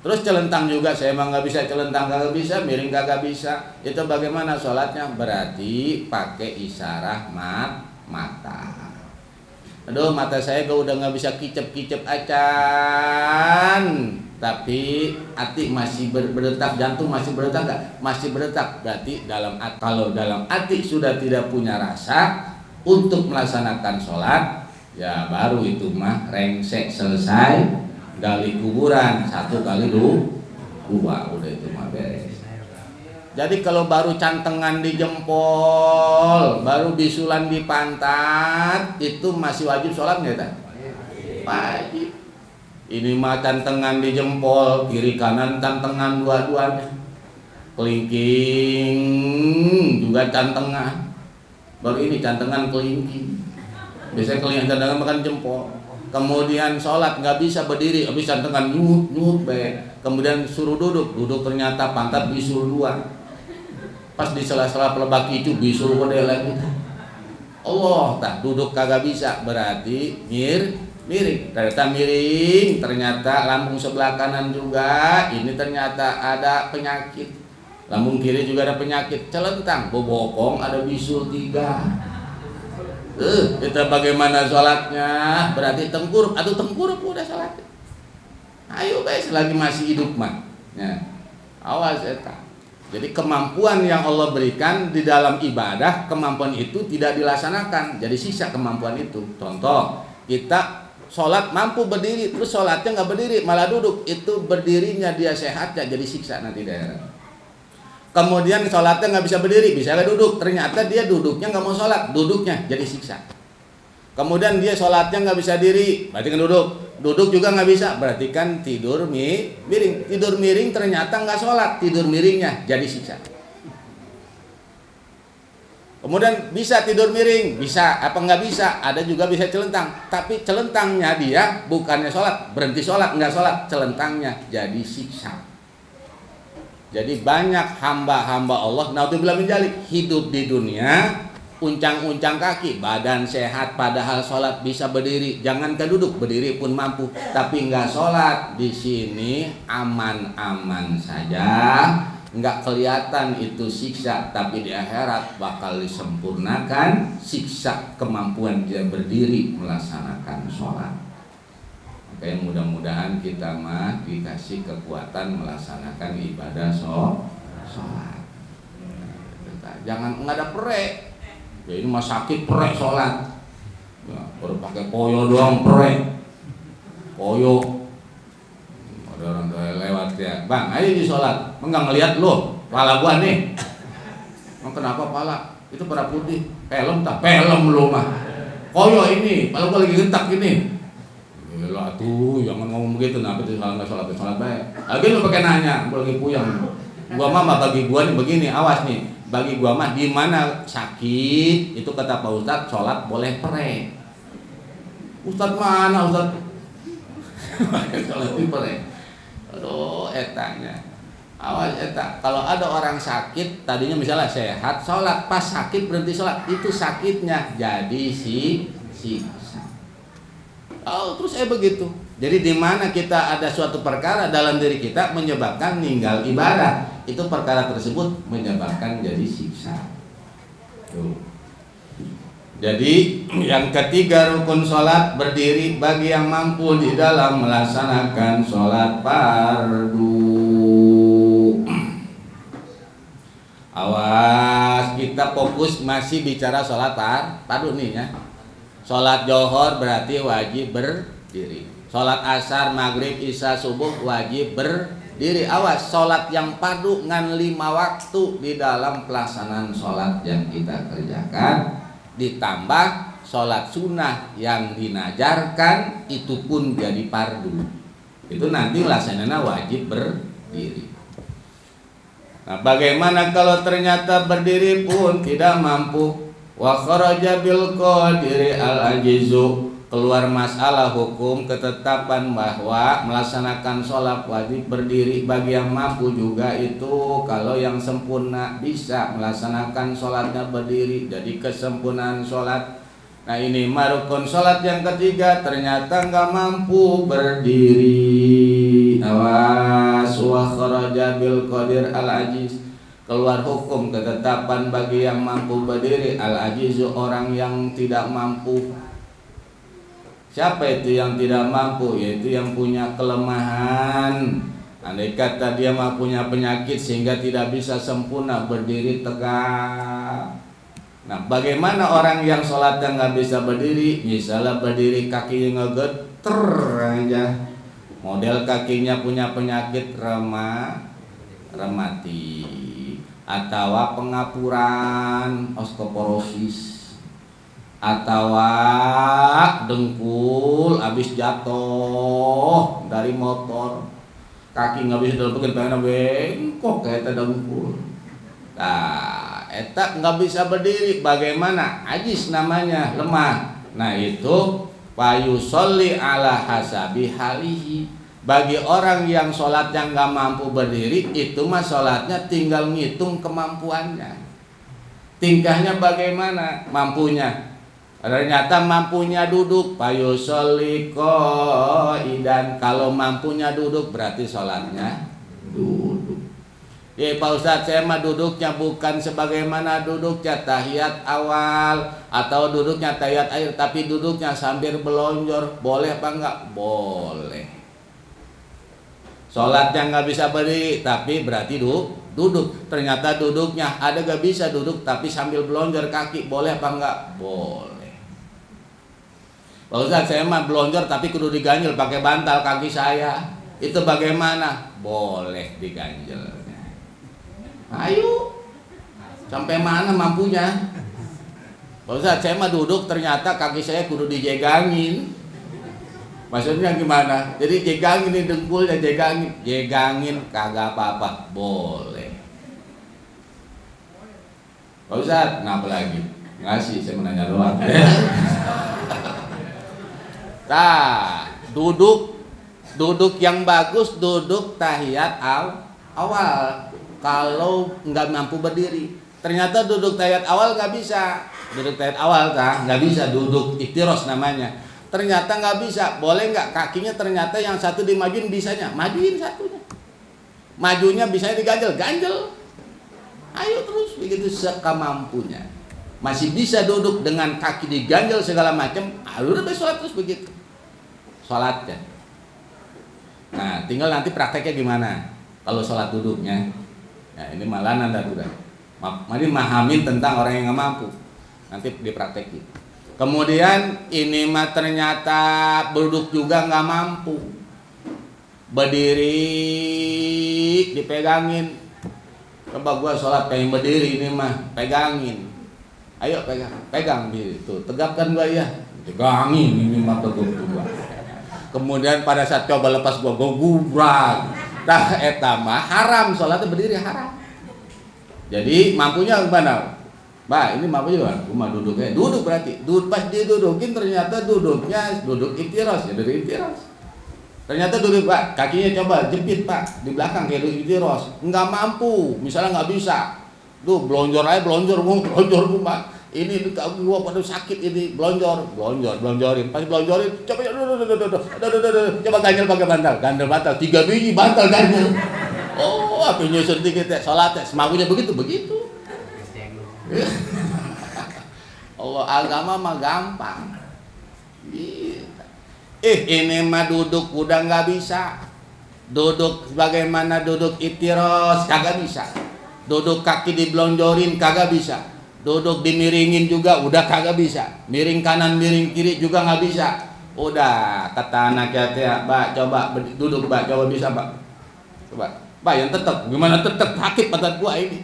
Terus celentang juga, saya emang nggak bisa celentang, kagak bisa, miring kagak bisa. Itu bagaimana sholatnya? Berarti pakai isyarat mata. Aduh, mata saya udah nggak bisa kicep acan. Tapi hati masih berdetak, jantung masih berdetak nggak? Masih berdetak. Berarti kalau dalam hati sudah tidak punya rasa untuk melaksanakan sholat, ya baru itu mah rengsek selesai, gali kuburan 1 kali 2, udah itu mah beres. Jadi kalau baru cantengan di jempol, baru bisulan di pantat, itu masih wajib sholat nggak tak? Wajib. Ini mah cantengan di jempol, kiri kanan cantengan dua-duanya. Kelingking juga cantengan. Baru ini cantengan kelingking. Biasanya kelingking cantengan makan jempol. Kemudian sholat nggak bisa berdiri, habis cantengan nyut baik. Kemudian suruh duduk ternyata pantat bisul 2. Pas di sela-sela pelebak itu bisul gede lagi. Allah tak duduk kagak bisa, berarti miring. Ternyata miring, ternyata lambung sebelah kanan juga ini ternyata ada penyakit. Lambung kiri juga ada penyakit, celentang, bobokong ada bisul 3. Kita bagaimana sholatnya? Berarti tengkurap udah sholatnya. Ayo guys, selagi masih hidup mah. Ya. Awas eta. Jadi kemampuan yang Allah berikan di dalam ibadah, kemampuan itu tidak dilaksanakan, jadi siksa kemampuan itu. Contoh, kita sholat mampu berdiri, terus sholatnya nggak berdiri, malah duduk, itu berdirinya dia sehatnya jadi siksa nanti daerah. Kemudian sholatnya nggak bisa berdiri, bisa nggak duduk, ternyata dia duduknya nggak mau sholat, duduknya jadi siksa. Kemudian dia sholatnya nggak bisa diri, berarti kan duduk juga nggak bisa, berarti kan tidur miring, ternyata nggak sholat, tidur miringnya jadi siksa. Kemudian bisa tidur miring, bisa apa nggak bisa, ada juga bisa celentang, tapi celentangnya dia bukannya sholat, berhenti sholat, nggak sholat, celentangnya jadi siksa. Jadi banyak hamba-hamba Allah, naudzubillah min dzalik, hidup di dunia uncang-uncang kaki, badan sehat padahal sholat bisa berdiri, jangan ke duduk, berdiri pun mampu, tapi nggak sholat. Di sini aman-aman saja, nggak kelihatan itu siksa, tapi di akhirat bakal disempurnakan siksa kemampuan dia berdiri melaksanakan sholat. Makanya mudah-mudahan kita mah dikasih kekuatan melaksanakan ibadah sholat. Jangan nggak ada perek. Ya ini mah sakit perek sholat. Ya, baru pakai koyo doang perek. Koyo. Ada orang lewat ya, bang, ayo di sholat. Enggak ngelihat lo, pala gua nih. Emang kenapa pala? Itu pada putih. Pelem lo mah. Koyo ini, pala gua lagi gentak ini. Gila tuh, jangan ngomong begitu. Nah, itu salah nggak sholat baik. Lagi lu pakai nanya, gua lagi puyeng. Gua mah bagi gua nih begini, awas nih. Bagi gua mah di mana sakit itu kata Pak Ustadz sholat boleh perek. Ustadz mana Ustadz? Sholat perek. Aduh, etanya. Awas eta. Kalau ada orang sakit, tadinya misalnya sehat, sholat pas sakit berhenti sholat, itu sakitnya jadi siksa. Oh, terus begitu. Jadi di mana kita ada suatu perkara dalam diri kita menyebabkan meninggal ibadah, itu perkara tersebut menyebabkan jadi siksa. Tuh. Jadi yang ketiga rukun sholat berdiri bagi yang mampu di dalam melaksanakan sholat fardu. Awas, kita fokus masih bicara sholat fardu nih ya. Sholat johor berarti wajib berdiri. Sholat asar, maghrib, isya, subuh wajib berdiri. Awas, sholat yang fardu ngan 5 waktu di dalam pelaksanaan sholat yang kita kerjakan. Ditambah sholat sunnah yang dinajarkan itu pun jadi fardu. Itu nanti laksananya wajib berdiri. Nah, bagaimana kalau ternyata berdiri pun tidak mampu? Wa kharaja bil qadiri al ajizu, keluar masalah hukum ketetapan bahwa melaksanakan sholat wajib berdiri bagi yang mampu juga itu kalau yang sempurna bisa melaksanakan sholatnya berdiri, jadi kesempurnaan sholat. Nah ini rukun sholat yang ketiga ternyata nggak mampu berdiri. Awas, wa kharaja bil qadir al ajiz, keluar hukum ketetapan bagi yang mampu berdiri. Al ajizu, orang yang tidak mampu. Siapa itu yang tidak mampu? Yaitu yang punya kelemahan. Andai kata dia mah punya penyakit sehingga tidak bisa sempurna berdiri tegak. Nah, bagaimana orang yang sholatnya nggak bisa berdiri? Misalnya berdiri kakinya ngegeter aja, model kakinya punya penyakit remati atau pengapuran, osteoporosis, atau dengkul habis jatuh dari motor, kaki nggak bisa dilepekin pengen bengkok kayak dengkul. Nah, eta nggak bisa berdiri, bagaimana? Ajis namanya, lemah. Nah itu fayusolli ala hasabi halihi. Bagi orang yang sholatnya nggak mampu berdiri, itu mah sholatnya tinggal ngitung kemampuannya. Tingkahnya bagaimana mampunya? Ternyata mampunya duduk, fayusolli qaidan. Kalau mampunya duduk berarti sholatnya duduk. Ya Pak Ustadz, saya mah duduknya bukan sebagaimana duduknya tahiyat awal atau duduknya tahiyat akhir, tapi duduknya sambil belonjor. Boleh apa enggak? Boleh. Sholatnya nggak bisa berdiri, tapi berarti duduk. Ternyata duduknya ada gak bisa duduk, tapi sambil belonjor kaki. Boleh apa enggak? Boleh. Pak Ustadz, saya mah belonjor tapi kudu diganjel pakai bantal kaki saya. Itu bagaimana? Boleh diganjel. Ayo, sampai mana mampunya? Pak Ustadz, saya mah duduk ternyata kaki saya kudu dijegangin. Maksudnya gimana? Jadi jegangin nih dengkulnya, jegangin kagak apa-apa, boleh. Pak Ustadz, kenapa lagi? Ngasih, saya menanya doang. Nah, duduk yang bagus, duduk tahiyat awal. Kalau nggak mampu berdiri, ternyata duduk tahiyat awal nggak bisa. Duduk tahiyat awal nggak bisa, duduk iftiros namanya. Ternyata nggak bisa, boleh nggak kakinya ternyata yang satu dimajuin bisanya, majuin satunya. Majunya bisanya diganjel. Ayo terus begitu sekamampunya. Masih bisa duduk dengan kaki diganjel segala macam, udah sholat terus begitu. Sholatnya. Nah, tinggal nanti prakteknya gimana? Kalau sholat duduknya. Ya ini malah nanda udah. Mari mahamin tentang orang yang nggak mampu. Nanti dipraktekin. Kemudian ini mah ternyata duduk juga nggak mampu. Berdiri dipegangin. Coba gua sholat pengen berdiri ini mah pegangin. Ayo pegang gitu. Tegapkan gua ya. Pegangin ini mah tegap gua. Kemudian pada saat coba lepas gua gubrak. Tah eta mah haram, sholatnya berdiri haram. Jadi mampunya gimana? Mbak, ini mampu juga. Gua duduknya, duduk berarti. Pas didudukin ternyata duduknya duduk iftiros, ya duduk iftiros. Ternyata duduk Pak, kakinya coba jepit Pak di belakang kayak duduk iftiros. Enggak mampu, misalnya nggak bisa. Duh, belonjor Pak. Ini gua pada sakit ini, belonjorin. Pas belonjorin, coba ganjel pakai bantal, gandel bantal, 3 biji bantal ganjel. Oh, apa nyusun dikit ya, sholat ya, semampunya begitu. Allah agama mah gampang. Ini mah duduk udah nggak bisa. Duduk bagaimana duduk itiros kagak bisa. Duduk kaki diblonjorin kagak bisa. Duduk dimiringin juga udah kagak bisa. Miring kanan miring kiri juga nggak bisa. Udah kata anak ya, Mbak coba duduk Mbak, coba bisa Mbak. Coba, Mbak yang tetap gimana tetap sakit badan gua ini.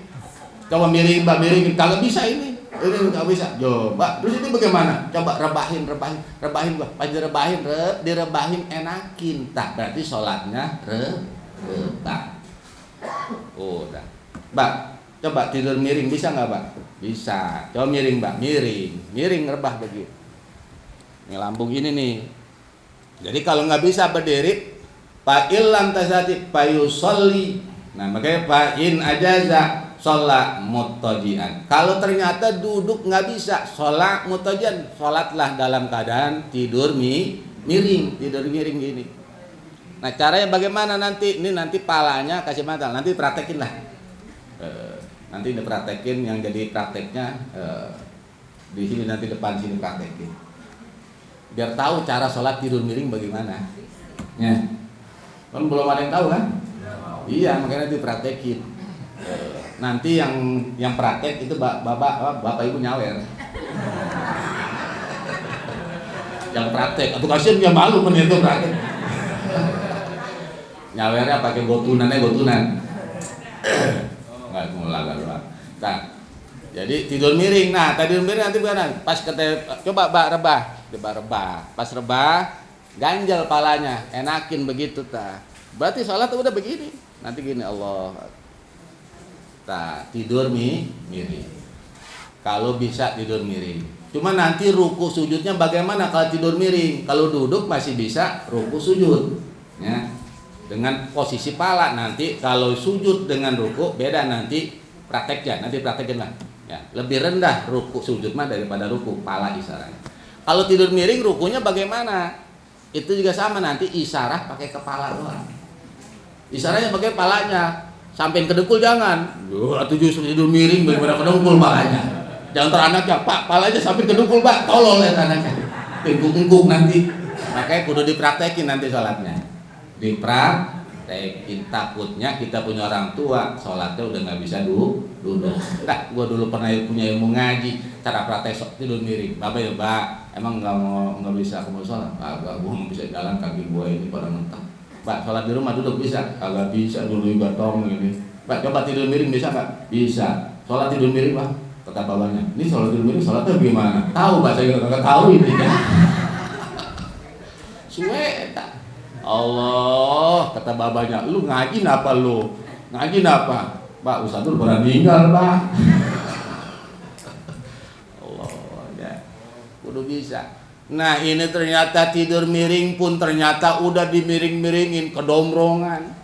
Coba miring Mbak, miringin kagak bisa ini. Ini nggak bisa, coba. Terus ini bagaimana? Coba rebahin gua. Pas direbahin enakin. Tak berarti sholatnya rebah. Udah, Mbak. Coba tidur miring bisa nggak, Mbak? Bisa. Coba miring, Mbak. Miring rebah begitu. Ini lambung ini nih. Jadi kalau nggak bisa berdiri, fa'ilam tasati fayusolli. Nah makanya fa'in ajaza sholat mutajian. Kalau ternyata duduk nggak bisa, sholat mutajian, sholatlah dalam keadaan tidur miring gini. Nah caranya bagaimana nanti? Ini nanti palanya kasih mantel, nanti praktekin lah. Nanti dipraktekin yang jadi prakteknya di sini nanti depan sini praktekin. Biar tahu cara sholat tidur miring bagaimana. Ya. Kan belum ada yang tahu kan? Iya makanya nanti praktekin. Nanti yang praktek itu bapak ibu nyawer. Yang praktek, atau kasihan dia malu kan itu praktek. Nyawernya pakai gotunan. Nggak mulai. Nah, jadi tidur miring. Nah, tidur miring nanti bagaimana? Pas coba rebah. Pas rebah, ganjal palanya, enakin begitu ta. Berarti sholat udah begini. Nanti gini Allah. Tidur miring. Kalau bisa tidur miring. Cuma nanti ruku sujudnya bagaimana kalau tidur miring? Kalau duduk masih bisa ruku sujud. Ya. Dengan posisi pala nanti kalau sujud dengan ruku beda nanti prakteknya. Nanti praktekin lah. Ya. Lebih rendah ruku sujud mah daripada ruku pala isyaratnya. Kalau tidur miring rukunya bagaimana? Itu juga sama nanti isyarah pakai kepala doang. Isyaratnya pakai palanya. Sampai kedengkul jangan. Atau justru tidur miring bagaimana kedengkul palanya. Jangan teranaknya, Pak, palanya sampai kedengkul, Pak. Tolol ya anaknya. Engkung nanti. Makanya kudu dipraktekin nanti sholatnya. Dipraktekin. Takutnya kita punya orang tua, sholatnya udah nggak bisa duduk. Nah, gua dulu pernah punya ilmu ngaji, cara praktek tidur miring. Bapak ya, Pak, emang nggak bisa aku mau sholat? Agak, gua nggak bisa jalan kaki gua ini pada mentah. Pak, sholat di rumah duduk bisa? Agak bisa dulu batong ini. Pak, coba tidur miring bisa Pak? Bisa. Sholat tidur miring Pak? Kata bapaknya. Ini sholat tidur miring, sholatnya gimana? Tahu Pak, saya nggak tahu ini kan. Suwe tak. Allah, kata bapaknya, lu ngaji apa lu? Ngaji apa? Pak, Ustaz dulu pernah meninggal Pak. Allah, ya. Udah bisa. Nah ini ternyata tidur miring pun ternyata udah dimiring-miringin kedomrongan.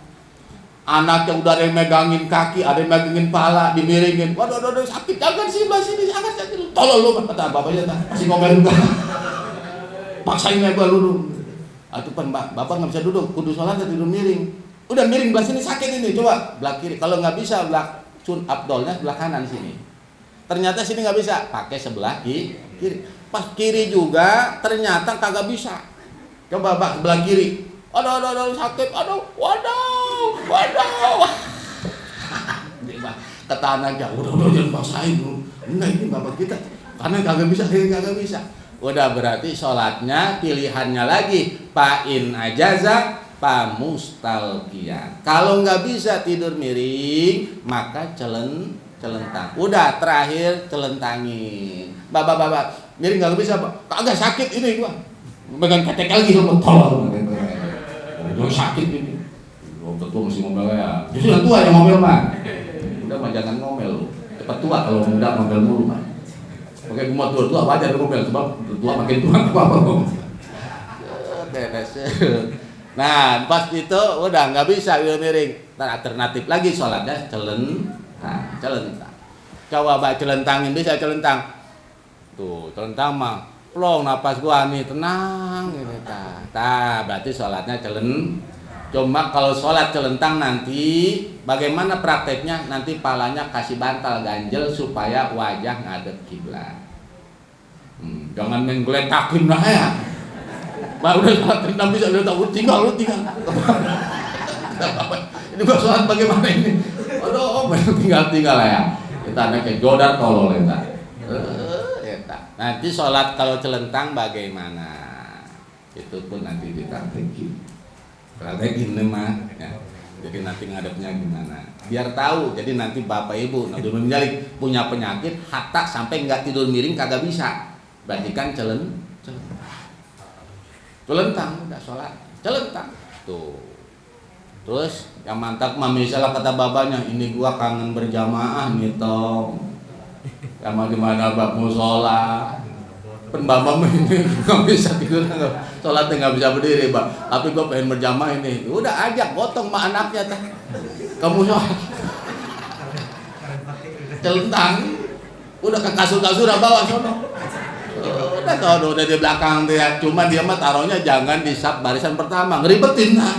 Anaknya udah ada yang megangin kaki, ada yang megangin pala, dimiringin. Waduh, sakit, jangan sih mbak sini, sangat sakit. Tolong lu, kata bapaknya, masih ngomel juga. Paksain aja lu. Itu kan bapak nggak bisa duduk, kudu sholat tidur miring. Udah miring belah sini sakit ini, coba belah kiri. Kalau nggak bisa belah sun abdolnya sebelah kanan sini. Ternyata sini nggak bisa, pakai sebelah kiri. Pas kiri juga ternyata kagak bisa. Coba Pak sebelah kiri. Aduh sakit. Waduh. Kata anaknya, udah jangan paksain dulu. Enggak ini bapak kita. Karena kagak bisa. Udah berarti sholatnya pilihannya lagi fa'in ajaza pa mustalqiyan. Kalau nggak bisa tidur miring maka celentang. Udah terakhir celentangin. Bapak miring nggak bisa Pak. Kagak sakit ini gua. Pegang ketek lagi sama tolong. Udah sakit ini. Ketua masih ngomel ya. Justru yang tua yang ngomel Pak. Udah mah jangan ngomel lu. Cepat tua kalau muda ngomel mulu Pak. Oke, gua tua wajar ngomel sebab tua makin tua apa. Nah, pas itu udah nggak bisa miring. Alternatif lagi sholatnya celentang. Coba Pak celentangin, bisa celentang. Tuh, celentang mah plong napas gua nih tenang ini berarti sholatnya cuma kalau sholat celentang nanti bagaimana prakteknya? Nanti palanya kasih bantal ganjel supaya wajah ngadep kiblat. Jangan main geletakin lah ya. Mbak udah sholat rendam bisa udah tahu tinggal. Ini gua sholat bagaimana ini? Aduh, tinggal lah ya. Kita kayak jodar tolol eta. Nanti sholat kalau celentang bagaimana? Itu pun nanti dipraktekin. Praktekin mah. Ya. Jadi nanti ngadepnya gimana? Biar tahu. Jadi nanti bapak ibu naudzubillah menjalik punya penyakit hatta sampai nggak tidur miring kagak bisa. Berarti kan celentang nggak sholat. Celentang. Tuh. Terus yang mantap mah misalnya kata babanya, ini gua kangen berjamaah nih tong. Sama gimana bab musola. Pen baba ini nggak bisa tidur, sholatnya nggak bisa berdiri, Bang. Tapi gua pengen berjamaah ini. Udah ajak gotong sama anaknya tah. Kamu sholat. Celentang. Udah ke kasur-kasur bawa sono. Udah di belakang dia. Cuma dia mah taruhnya jangan di sab barisan pertama, ngeribetin nah.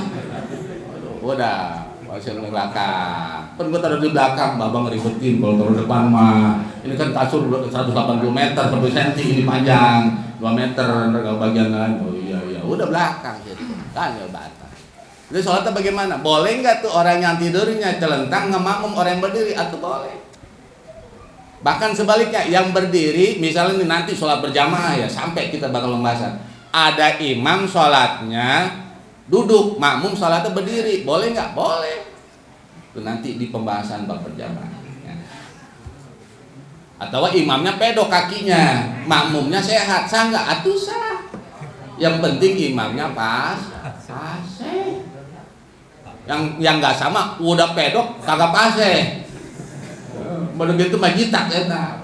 Udah, masih di belakang. Kan gue taruh di belakang, babang ngeribetin. Kalau taruh depan mah, ini kan kasur 180 meter 1 cm ini panjang, 2 meter kalau bagian lain. Oh iya, udah belakang gitu. Kan ya batas. Jadi sholatnya bagaimana? Boleh nggak tuh orang yang tidurnya celentang ngemakmum orang yang berdiri? Atau boleh? Bahkan sebaliknya, yang berdiri, misalnya nanti sholat berjamaah ya, sampai kita bakal pembahasan. Ada imam sholatnya duduk, makmum sholatnya berdiri, boleh nggak? Boleh. Itu nanti di pembahasan bab berjamaah. Ya. Atau imamnya pedok kakinya, makmumnya sehat, sah nggak? Atuh sah. Yang penting imamnya pas. Yang nggak sama, udah pedok kagak paseh. Begitu mah jitak eta.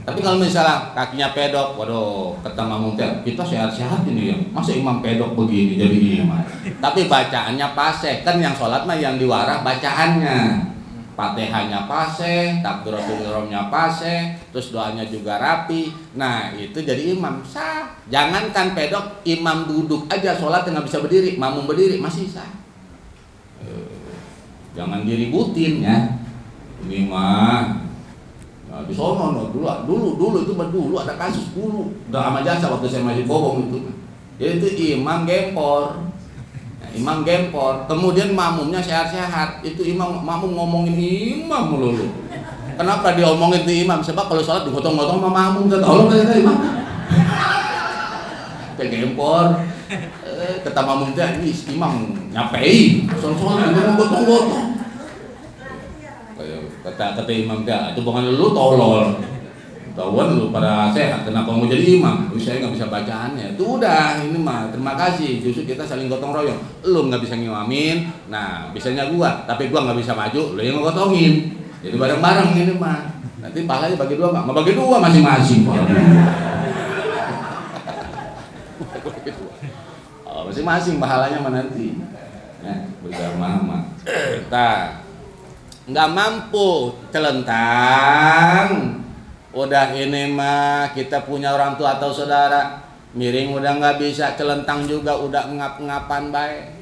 Tapi kalau misalnya kakinya pedok, waduh, kata makmum kita sehat-sehat ini ya. Masa imam pedok begini jadi imam. Tapi bacaannya paseh. Kan yang sholat mah yang diwarah bacaannya. Fatihahnya paseh, takbiratul ihramnya paseh, terus doanya juga rapi. Nah, itu jadi imam sah. Jangankan pedok, imam duduk aja sholat nggak bisa berdiri, makmum berdiri masih sah. Jangan diributin ya. Ini mah di sono dulu itu dulu ada kasus dulu udah sama jasa waktu saya masih bobong itu. Jadi itu imam gempor. Nah, imam gempor, kemudian makmumnya sehat-sehat. Itu imam makmum ngomongin imam melulu. Kenapa diomongin itu imam? Sebab kalau sholat digotong-gotong sama makmum, tolong kata imam. Kayak gempor. Kata makmum teh, ini imam nyapei. Sholat itu gotong-gotong. Kata imam dia, itu bukan lu tolol. Tahuan lu pada sehat, kenapa mau jadi imam? Saya nggak bisa bacaannya. Itu udah, ini mah terima kasih. Justru kita saling gotong royong. Lu nggak bisa ngimamin, nah bisanya gua. Tapi gua nggak bisa maju, lu yang ngegotongin. Jadi bareng-bareng ini mah. Nanti pahalanya bagi dua nggak bagi dua masing-masing. Oh, masing-masing pahalanya mah nanti. Nah, berjamaah. Tah. Nggak mampu celentang, udah ini mah kita punya orang tua atau saudara miring udah nggak bisa, celentang juga udah ngap-ngapan baik,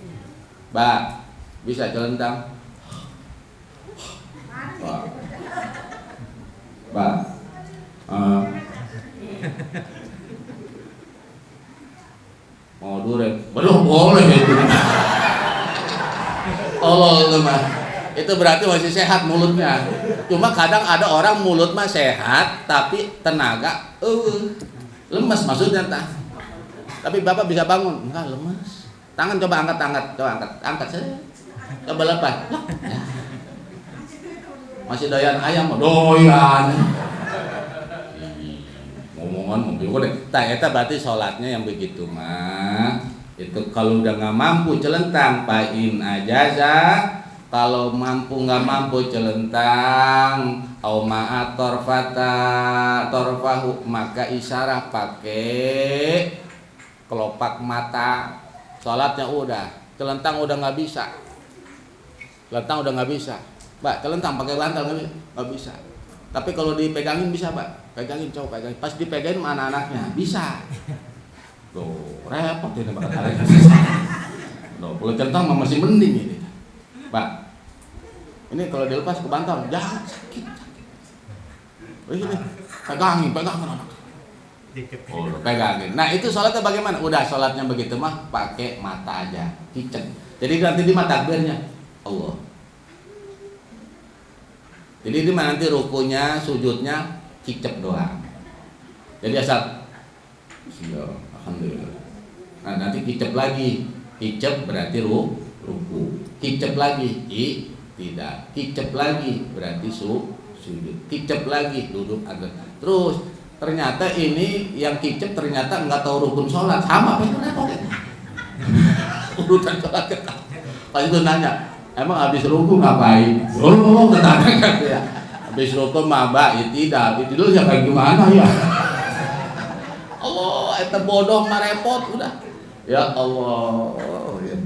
Mbak bisa celentang, Mbak, mau durek, belum boleh itu, tolol tuh mah. Itu berarti masih sehat mulutnya. Cuma kadang ada orang mulut mah sehat tapi tenaga lemes maksudnya tah. Tapi Bapak bisa bangun, enggak lemes. Tangan coba angkat saya. Coba lepas. Ya. Masih doyan ayam, doyan. Ngomongan mobil deh. Tah eta berarti sholatnya yang begitu mah. Itu kalau udah nggak mampu celentang, pain ajaza. Kalau mampu nggak mampu celentang, au ma'at torfahu, maka isyarah pakai kelopak mata. Sholatnya udah, celentang udah nggak bisa, Mbak. Celentang pakai bantal nggak bisa. Tapi kalau dipegangin bisa, Mbak. Pegangin, coba pegangin. Pas dipegangin sama anak-anaknya bisa. Tuh repot ini Mbak. Kalau celentang masih mending ini, Mbak. Ini kalau dilepas ke bantal, jangan sakit. Ini pegangin anak. Oh, pegangin. Nah itu sholatnya bagaimana? Udah sholatnya begitu mah pakai mata aja, kicep. Jadi nanti di mata takbirnya Allah. Jadi di mana nanti rukunya, sujudnya kicep doang. Jadi asal alhamdulillah. Nah nanti kicep lagi, kicep berarti ruku, kicep lagi, tidak, kicep lagi berarti sujud, kicep lagi duduk agak. Terus ternyata ini yang kicep ternyata nggak tahu rukun sholat, sama apa itu repot ya? Urutan sholat kita. Pas itu nanya, emang habis ruku ngapain? Oh, ketanya kan ya. Habis ruku mah mbak, tidak, itu dulu ya kayak gimana ya? Allah, itu bodoh mah repot udah. Ya Allah, ya.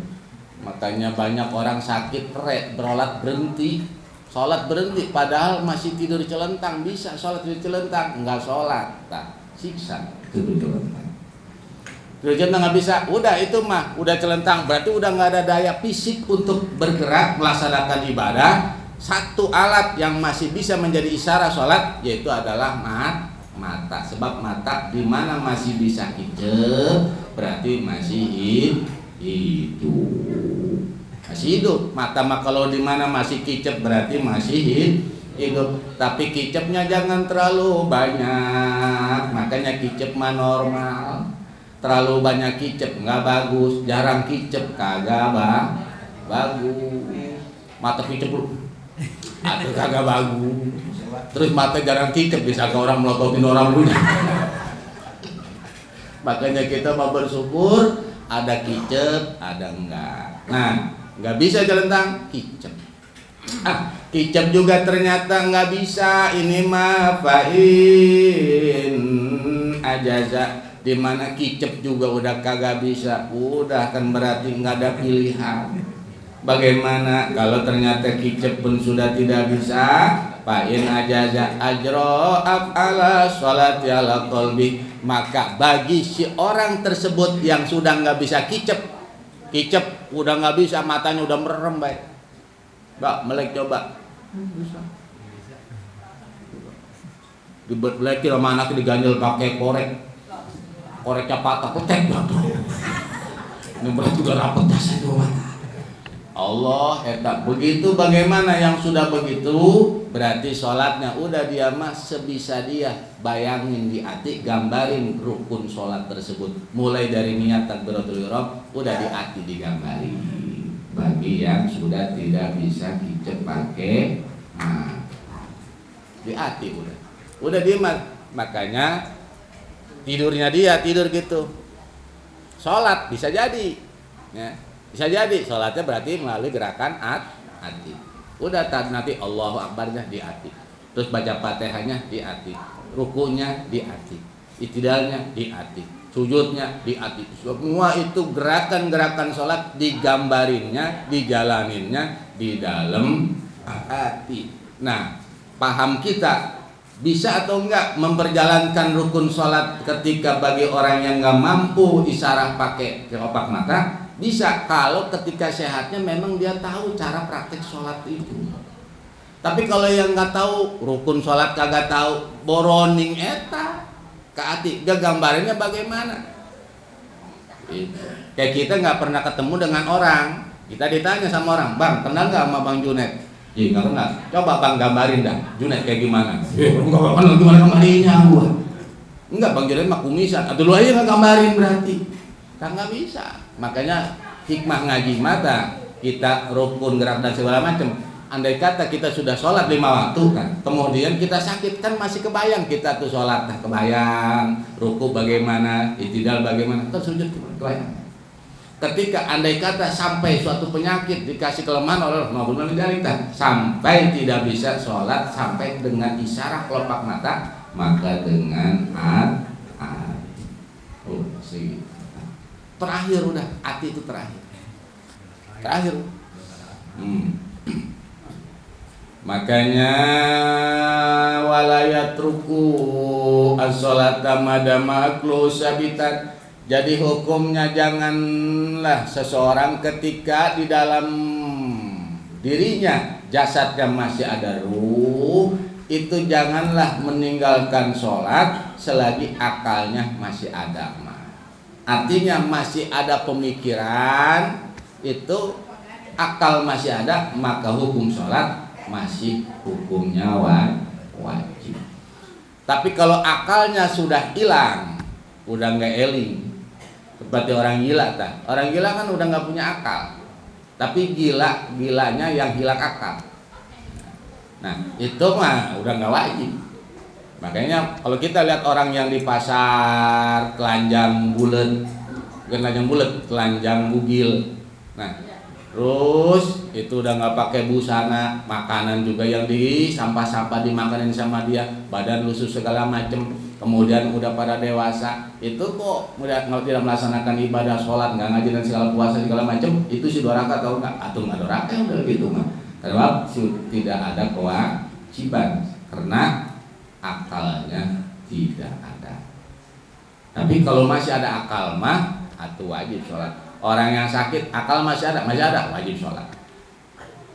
Makanya banyak orang sakit berolat berhenti. Sholat berhenti, padahal masih tidur celentang. Bisa sholat tidur celentang, enggak sholat, tak siksa tidur celentang. Tidur celentang nggak bisa, udah itu mah, udah celentang, berarti udah nggak ada daya fisik untuk bergerak melaksanakan ibadah. Satu alat yang masih bisa menjadi isyarat sholat yaitu adalah mata. Sebab mata di mana masih bisa kicep, berarti masih hidup. Masih hidup. Mata mah kalau di mana masih kicep berarti masih hidup. Tapi kicepnya jangan terlalu banyak. Makanya kicep mah normal. Terlalu banyak kicep nggak bagus. Jarang kicep kagak bagus. Mata kicep dulu. Atau kagak bagus. Terus mata jarang kicep bisa ke orang melototin orang dulu. Makanya kita mau bersyukur ada kicep, ada enggak. Nah, nggak bisa celentang, kicep. Kicep juga ternyata nggak bisa. Ini mah fa'in ajaza. Dimana kicep juga udah kagak bisa. Udah kan berarti nggak ada pilihan. Bagaimana kalau ternyata kicep pun sudah tidak bisa? Fa'in ajaza ajro af'ala sholati ala qalbi. Maka bagi si orang tersebut yang sudah nggak bisa kicep udah nggak bisa, matanya udah merem baik. Mbak, melek coba. Bisa. Dibelekin sama anak diganjel pakai korek. Koreknya patah, petek bro. Ini berarti udah rapet dasar itu mata. Allah etak begitu. Bagaimana yang sudah begitu? Berarti sholatnya udah dia mah sebisa dia. Bayangin di hati, gambarin rukun sholat tersebut. Mulai dari niat takbiratul ihram udah di hati digambarin. Bagi yang sudah tidak bisa kicep pakai di hati udah dia makanya tidurnya dia tidur gitu. Sholat bisa jadi ya. Bisa jadi sholatnya berarti melalui gerakan hati. Udah nanti Allahu Akbarnya di hati. Terus baca Fatihahnya di hati. Rukunya di hati. I'tidalnya di hati. Sujudnya di hati. Semua itu gerakan-gerakan sholat digambarinnya, dijalaninnya di dalam hati. Nah, paham kita bisa atau enggak memperjalankan rukun sholat ketika bagi orang yang enggak mampu isyarah pakai kelopak mata? Bisa kalau ketika sehatnya memang dia tahu cara praktek sholat itu. Tapi kalau yang nggak tahu rukun sholat kagak tahu, boroning eta ke hati, gak gambarnya bagaimana? Kayak kita nggak pernah ketemu dengan orang, kita ditanya sama orang, bang kenal nggak sama bang Junet? Iya nggak kenal. Coba bang gambarin dah, Junet kayak gimana? Nggak kenal gimana gambarinya gua. Enggak, bang Junet mah kumisan. Atau lu aja nggak gambarin berarti. Kan nggak bisa. Makanya hikmah ngaji mata kita rukun gerak dan segala macam. Andai kata kita sudah sholat 5 waktu kan, kemudian kita sakit kan masih kebayang kita tuh sholat, nah kebayang ruku bagaimana, i'tidal bagaimana, kan sujud kebayang. Ketika andai kata sampai suatu penyakit dikasih kelemahan oleh Allah, sampai tidak bisa sholat sampai dengan isyarat kelopak mata, maka dengan sih. Terakhir udah, hati itu terakhir. Makanya walayat ruku as-sholata madama sabitan. Jadi hukumnya janganlah seseorang ketika di dalam dirinya jasadnya masih ada ruh, itu janganlah meninggalkan sholat selagi akalnya masih ada. Artinya masih ada pemikiran, itu akal masih ada, maka hukum sholat masih hukumnya wajib. Tapi kalau akalnya sudah hilang, udah nggak eling, seperti orang gila, orang gila kan udah nggak punya akal, tapi gilanya yang hilang akal. Nah itu mah udah nggak wajib. Makanya kalau kita lihat orang yang di pasar telanjang bulat, bukan telanjang bulat, telanjang bugil. Nah terus itu udah nggak pakai busana, makanan juga yang di sampah-sampah dimakanin sama dia, badan lusuh segala macem. Kemudian udah pada dewasa, itu kok udah nggak tidak melaksanakan ibadah sholat, nggak ngaji dan segala puasa segala macem, itu si doraka atau nggak? Atau nggak doraka udah gitu mah. Karena tidak ada kewajiban karena akalnya tidak ada. Tapi kalau masih ada akal mah, itu wajib sholat. Orang yang sakit akal masih ada, wajib sholat.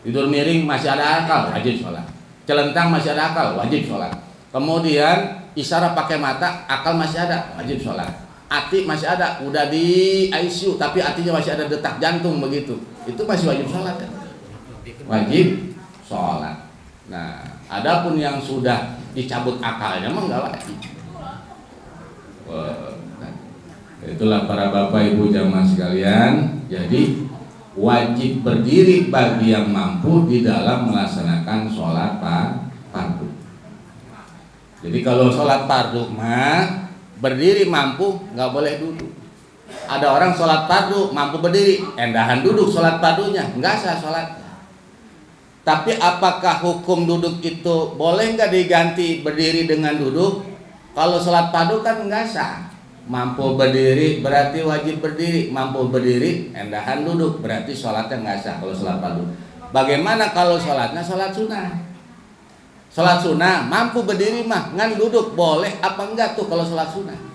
Tidur miring masih ada akal, wajib sholat. Celentang masih ada akal, wajib sholat. Kemudian isyarat pakai mata, akal masih ada, wajib sholat. Hati masih ada, udah di ICU tapi hatinya masih ada detak jantung begitu, itu masih wajib sholat kan? Wajib sholat. Nah, adapun yang sudah dicabut akalnya mah nggak wajib. Itulah para bapak ibu jamaah sekalian. Jadi wajib berdiri bagi yang mampu di dalam melaksanakan sholat fardu. Jadi kalau sholat fardu mah berdiri mampu, nggak boleh duduk. Ada orang sholat fardu mampu berdiri, endahan duduk sholat fardunya, nggak sah sholat. Tapi apakah hukum duduk itu boleh nggak diganti berdiri dengan duduk? Kalau sholat fardu kan nggak sah. Mampu berdiri berarti wajib berdiri, mampu berdiri endahan duduk berarti sholatnya nggak sah kalau sholat fardu. Bagaimana kalau sholatnya sholat sunnah? Sholat sunnah mampu berdiri mah ngan duduk boleh apa enggak tuh kalau sholat sunnah?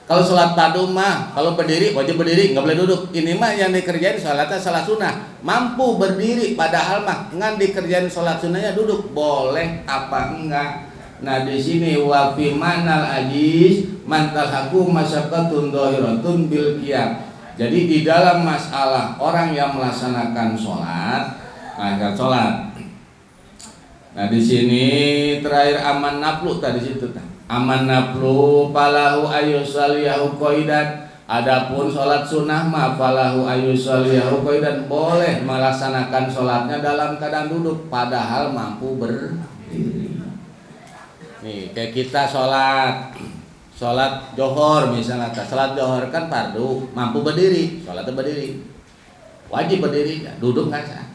Kalau sholat fardu mah kalau berdiri wajib berdiri, nggak boleh duduk. Ini mah yang dikerjain sholatnya sholat sunnah, mampu berdiri padahal mah ngan dikerjain sholat sunnahnya duduk, boleh apa enggak? Nah di sini wa fi manal ajiz mantalhaku masyaqatun dhahiratun bil qiyam. Jadi di dalam masalah orang yang melaksanakan sholat, sholat. Nah di sini terakhir aman naflu tadi situ. Aman naflu falahu ayyusaliyahu qaidan. Adapun sholat sunnah mah falahu ayyusaliyahu qaidan, boleh melaksanakan sholatnya dalam keadaan duduk padahal mampu berdiri. Nih kayak kita sholat johor misalnya, sholat johor kan fardu, mampu berdiri, sholatnya berdiri, wajib berdiri, duduk nggak sah.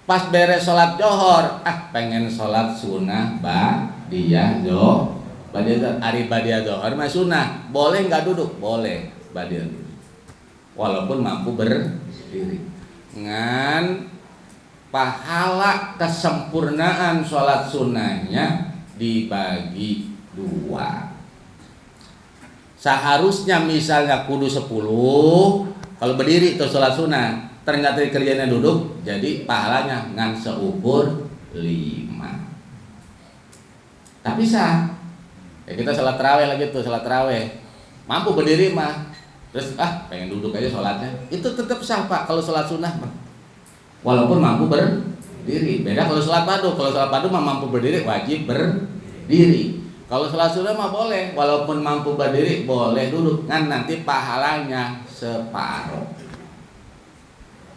Pas beres sholat johor, pengen sholat sunnah ba'diyah johor. Badiah dohor mah sunnah, boleh nggak duduk? Boleh, badiah duduk. Walaupun mampu berdiri. Ngan pahala kesempurnaan sholat sunnahnya dibagi 2. Seharusnya misalnya kudu 10, kalau berdiri itu sholat sunnah, ternyata kerjanya duduk, jadi pahalanya ngan seukur 5. Tapi sah. Ya kita sholat tarawih lagi tuh, sholat tarawih mampu berdiri mah, terus pengen duduk aja sholatnya, itu tetap sah Pak kalau sholat sunnah mah, walaupun mampu berdiri. Beda kalau sholat fardu mah mampu berdiri wajib berdiri. Kalau sholat sunnah mah boleh, walaupun mampu berdiri boleh duduk, kan nanti pahalanya separuh.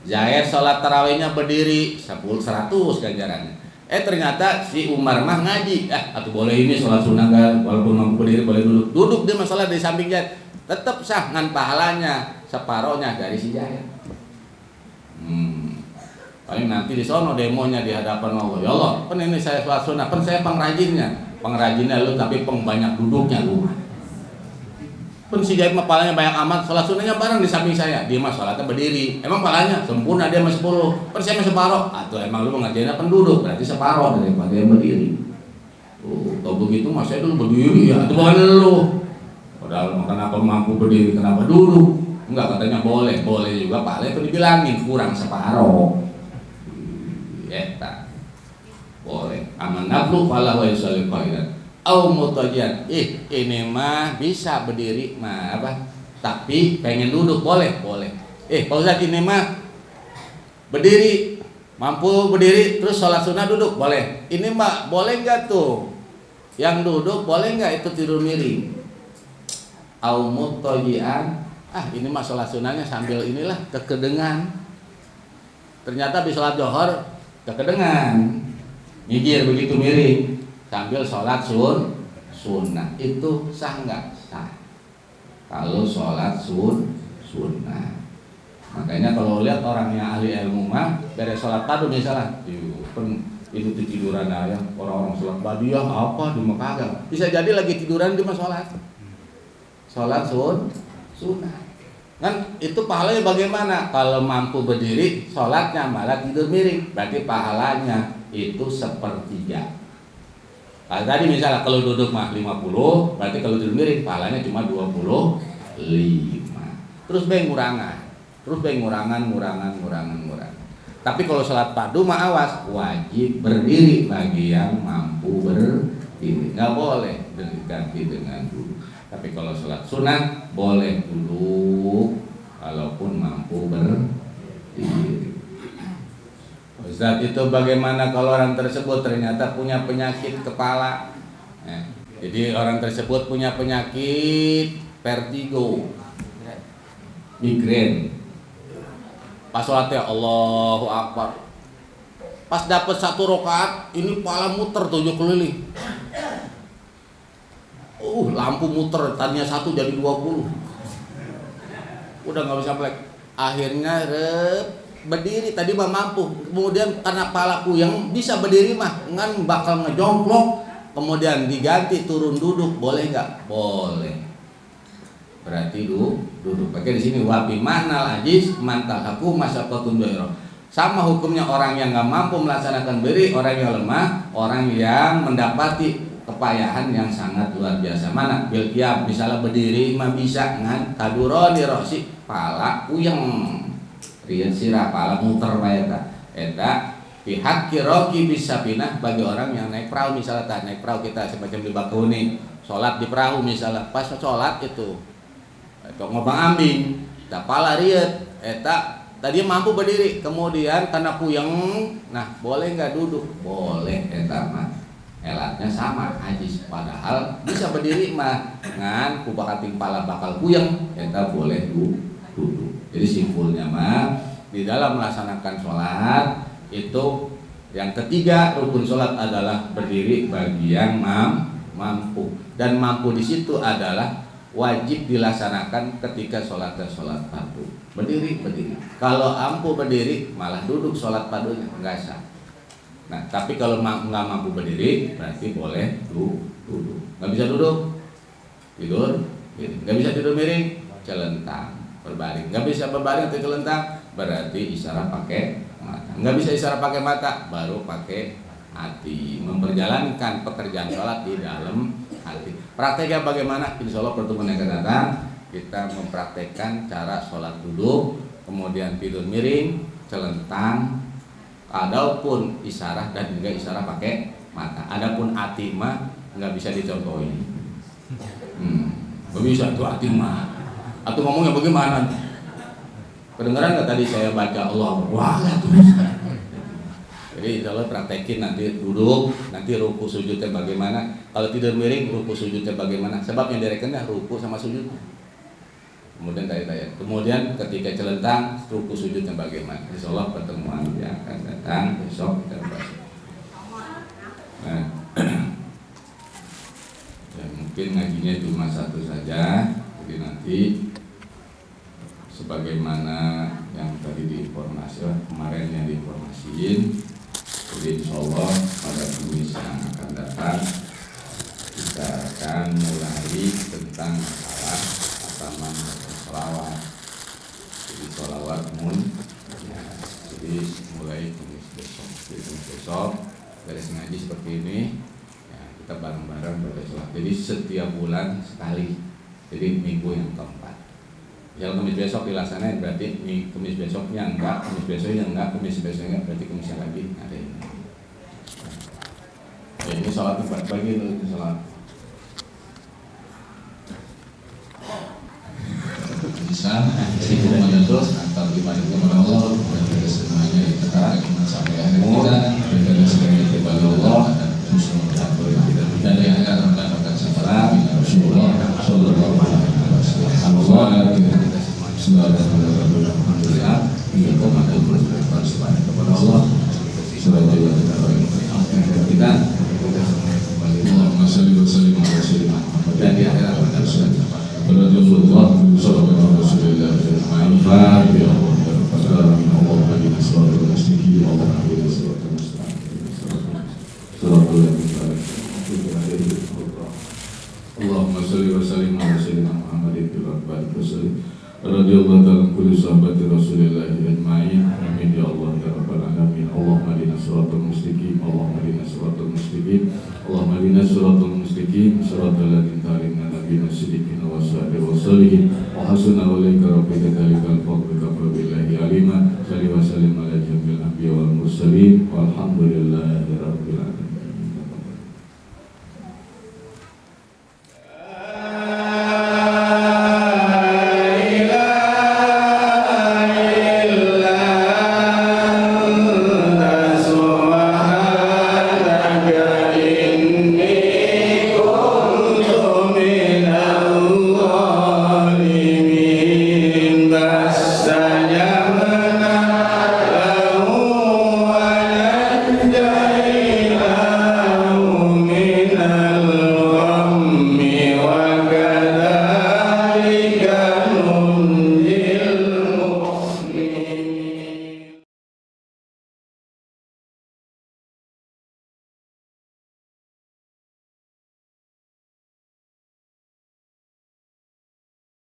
Zahir sholat tarawihnya berdiri 100 ganjarannya. Ternyata si Umar mah ngaji, atau boleh ini sholat sunnah kan, walaupun mampu berdiri boleh duduk dia masalah di samping Jahir, tetap sah ngan pahalanya separohnya dari si Jahir. Paling nanti di sono demonya di hadapan Allah, ya Allah, kan ini saya sholat sunnah, kan saya pengrajinnya lu tapi pengbanyak duduknya lu. Pun si Jahir mah palanya banyak amat, sholat sunnahnya bareng di samping saya, dia mah sholatnya berdiri, emang palanya sempurna dia mah 10, kan saya mah separoh. Atau emang lu mengajarnya penduduk, berarti separoh daripada yang berdiri. Kalau begitu mah saya dulu berdiri ya, itu bukan lu. Padahal kenapa mampu berdiri, kenapa duduk? Enggak, katanya boleh juga, pahala itu dibilangin kurang separoh. Tak boleh. aman nablu falahu yusalli qaidan au mutajian. Ini mah bisa berdiri mah apa? Tapi pengen duduk boleh. Pak Ustadz ini mah berdiri, mampu berdiri terus sholat sunnah duduk boleh. Ini mah boleh nggak tuh? Yang duduk boleh nggak itu tidur miring? Au mutajian. Ini mah sholat sunnahnya sambil inilah kekedengan. Ternyata di sholat johor kekedengan, mikir begitu miring sambil sholat sunnah. Itu sah nggak? Sah. Kalau sholat sunnah. Makanya kalau lihat orang yang ahli ilmu mah beres sholat padu misalnya, itu tiduran aja orang-orang sholat badiah apa di Mekah bisa jadi lagi tiduran di sholat sunnah. Kan itu pahalanya bagaimana? Kalau mampu berdiri, sholatnya malah tidur miring, berarti pahalanya itu sepertiga. Kalau tadi misalnya kalau duduk mah 50, berarti kalau tidur miring pahalanya cuma 25. Terus ngurangan. Tapi kalau sholat padu mah awas, wajib berdiri bagi yang mampu berdiri, nggak boleh diganti dengan duduk. Tapi kalau sholat sunnah boleh duduk kalaupun mampu berdiri. Ustaz, itu bagaimana kalau orang tersebut ternyata punya penyakit kepala? Jadi orang tersebut punya penyakit vertigo, migrain. Pas sholatnya Allahu Akbar, pas dapat 1 rakaat ini kepala muter 7 keliling. Lampu muter, tadinya 1 jadi 20. Udah nggak bisa melek. Akhirnya berdiri, tadi mah mampu. Kemudian karena palaku yang bisa berdiri mah ngan bakal ngejongklok. Kemudian diganti turun duduk, boleh nggak? Boleh. Berarti duduk. Pakai di sini wabi manal ajis mantahaku masaqatun jairo. Sama hukumnya orang yang nggak mampu melaksanakan berdiri, orang yang lemah, orang yang mendapati kepayahan yang sangat luar biasa. Mana bil qiyam, misalnya berdiri mah bisa ngan kaduroni rosi pala uyeng rian sirah pala muter bae eta pihak kiroki bisa pinah bagi orang yang naik perahu. Misalnya naik perahu kita semacam di Bakuni, sholat di perahu misalnya, pas sholat itu ngobang ambing tak pala riet eta tadi mampu berdiri, kemudian karena puyeng, nah boleh nggak duduk? Boleh. Eta mah elatnya sama ajis, padahal bisa berdiri mah ngan kubakating pala bakal puyeng, eta boleh duduk. Jadi simpulnya mah di dalam melaksanakan sholat itu yang ketiga rukun sholat adalah berdiri bagi yang mampu, dan mampu di situ adalah wajib dilaksanakan ketika sholat fardu. Berdiri. Kalau ampuh berdiri malah duduk sholat padunya enggak sah. Nah, tapi kalau nggak mampu berdiri berarti boleh duduk. Nggak bisa duduk, tidur miring. Nggak bisa tidur miring, celentang, berbaring. Nggak bisa berbaring atau celentang, berarti isyarat pakai mata. Nggak bisa isyarat pakai mata, baru pakai hati. Memperjalankan pekerjaan sholat di dalam hati. Prakteknya bagaimana? Insya Allah pertemuan yang akan datang kita mempraktekkan cara sholat duduk, kemudian tidur miring, celentang, adapun isyarat dan juga isyarat pakai mata. Adapun hati mah nggak bisa dicontohin. Nggak bisa tuh hati mah. Atau ngomongnya bagaimana? Kedengeran nggak tadi saya baca Allah? Wah, terus. Jadi insya Allah praktekin nanti duduk, nanti ruku sujudnya bagaimana. Kalau tidur miring, ruku sujudnya bagaimana. Sebab yang direkennya ruku sama sujud. Kemudian tanya. Kemudian ketika celentang, ruku sujudnya bagaimana. Insya Allah pertemuan yang akan datang besok kita bahas. Nah, ya mungkin ngajinya cuma satu saja. Jadi nanti sebagaimana yang tadi diinformasi kemarin yang diinformasiin. Jadi insya Allah pada Kamis yang akan datang kita akan mulai tentang masalah ataman sholawat. Jadi sholawat ya, jadi mulai Kamis besok. Jadi Kamis besok dari ngaji seperti ini ya, kita bareng-bareng pada sholat. Jadi setiap bulan sekali. Jadi minggu yang keempat. Kalau Kamis besok dilaksanakan berarti Kamis besoknya enggak, Kamis besoknya enggak, Kamis besoknya berarti Kamis lagi ada ini. ini salat bagi itu salat. Bisa sibuk menuntut antar ibadah kepada Allah dan semuanya sekarang sampai akhir kita daripada segala kepada Allah dan husnul khatimah dan yang akan mendapatkan syafaat Rasulullah sallallahu alaihi wasallam. Kita selalu alhamdulillah ini komandan bersyukur kepada Allah sebagai kita Allahumma shalli wa sallim ala sayyidina Muhammad dan di akhirat pada Rasulullah sallallahu alaihi wasallam. Al-Fatihah. Allahumma hadina siratal mustaqim. Allahumma hadina siratal mustaqim. Siratal ladzina Allahumma shalli wa sallim ala sayyidina Muhammadin wa barik wa sallim. Radhiyallahu ta'ala kulli sahabati Rasulillah ajma'in. Amin ya Allah ya rabbal alamin. Allahumma hadina siratal mustaqim. Allahumma hadina siratal mustaqim. Allahumma hadina siratal mustaqim. Siratal ladzina an'amta alaihim siddiqina wa salihin wa hasuna ulaika rabbika dzalikal fadlu billahi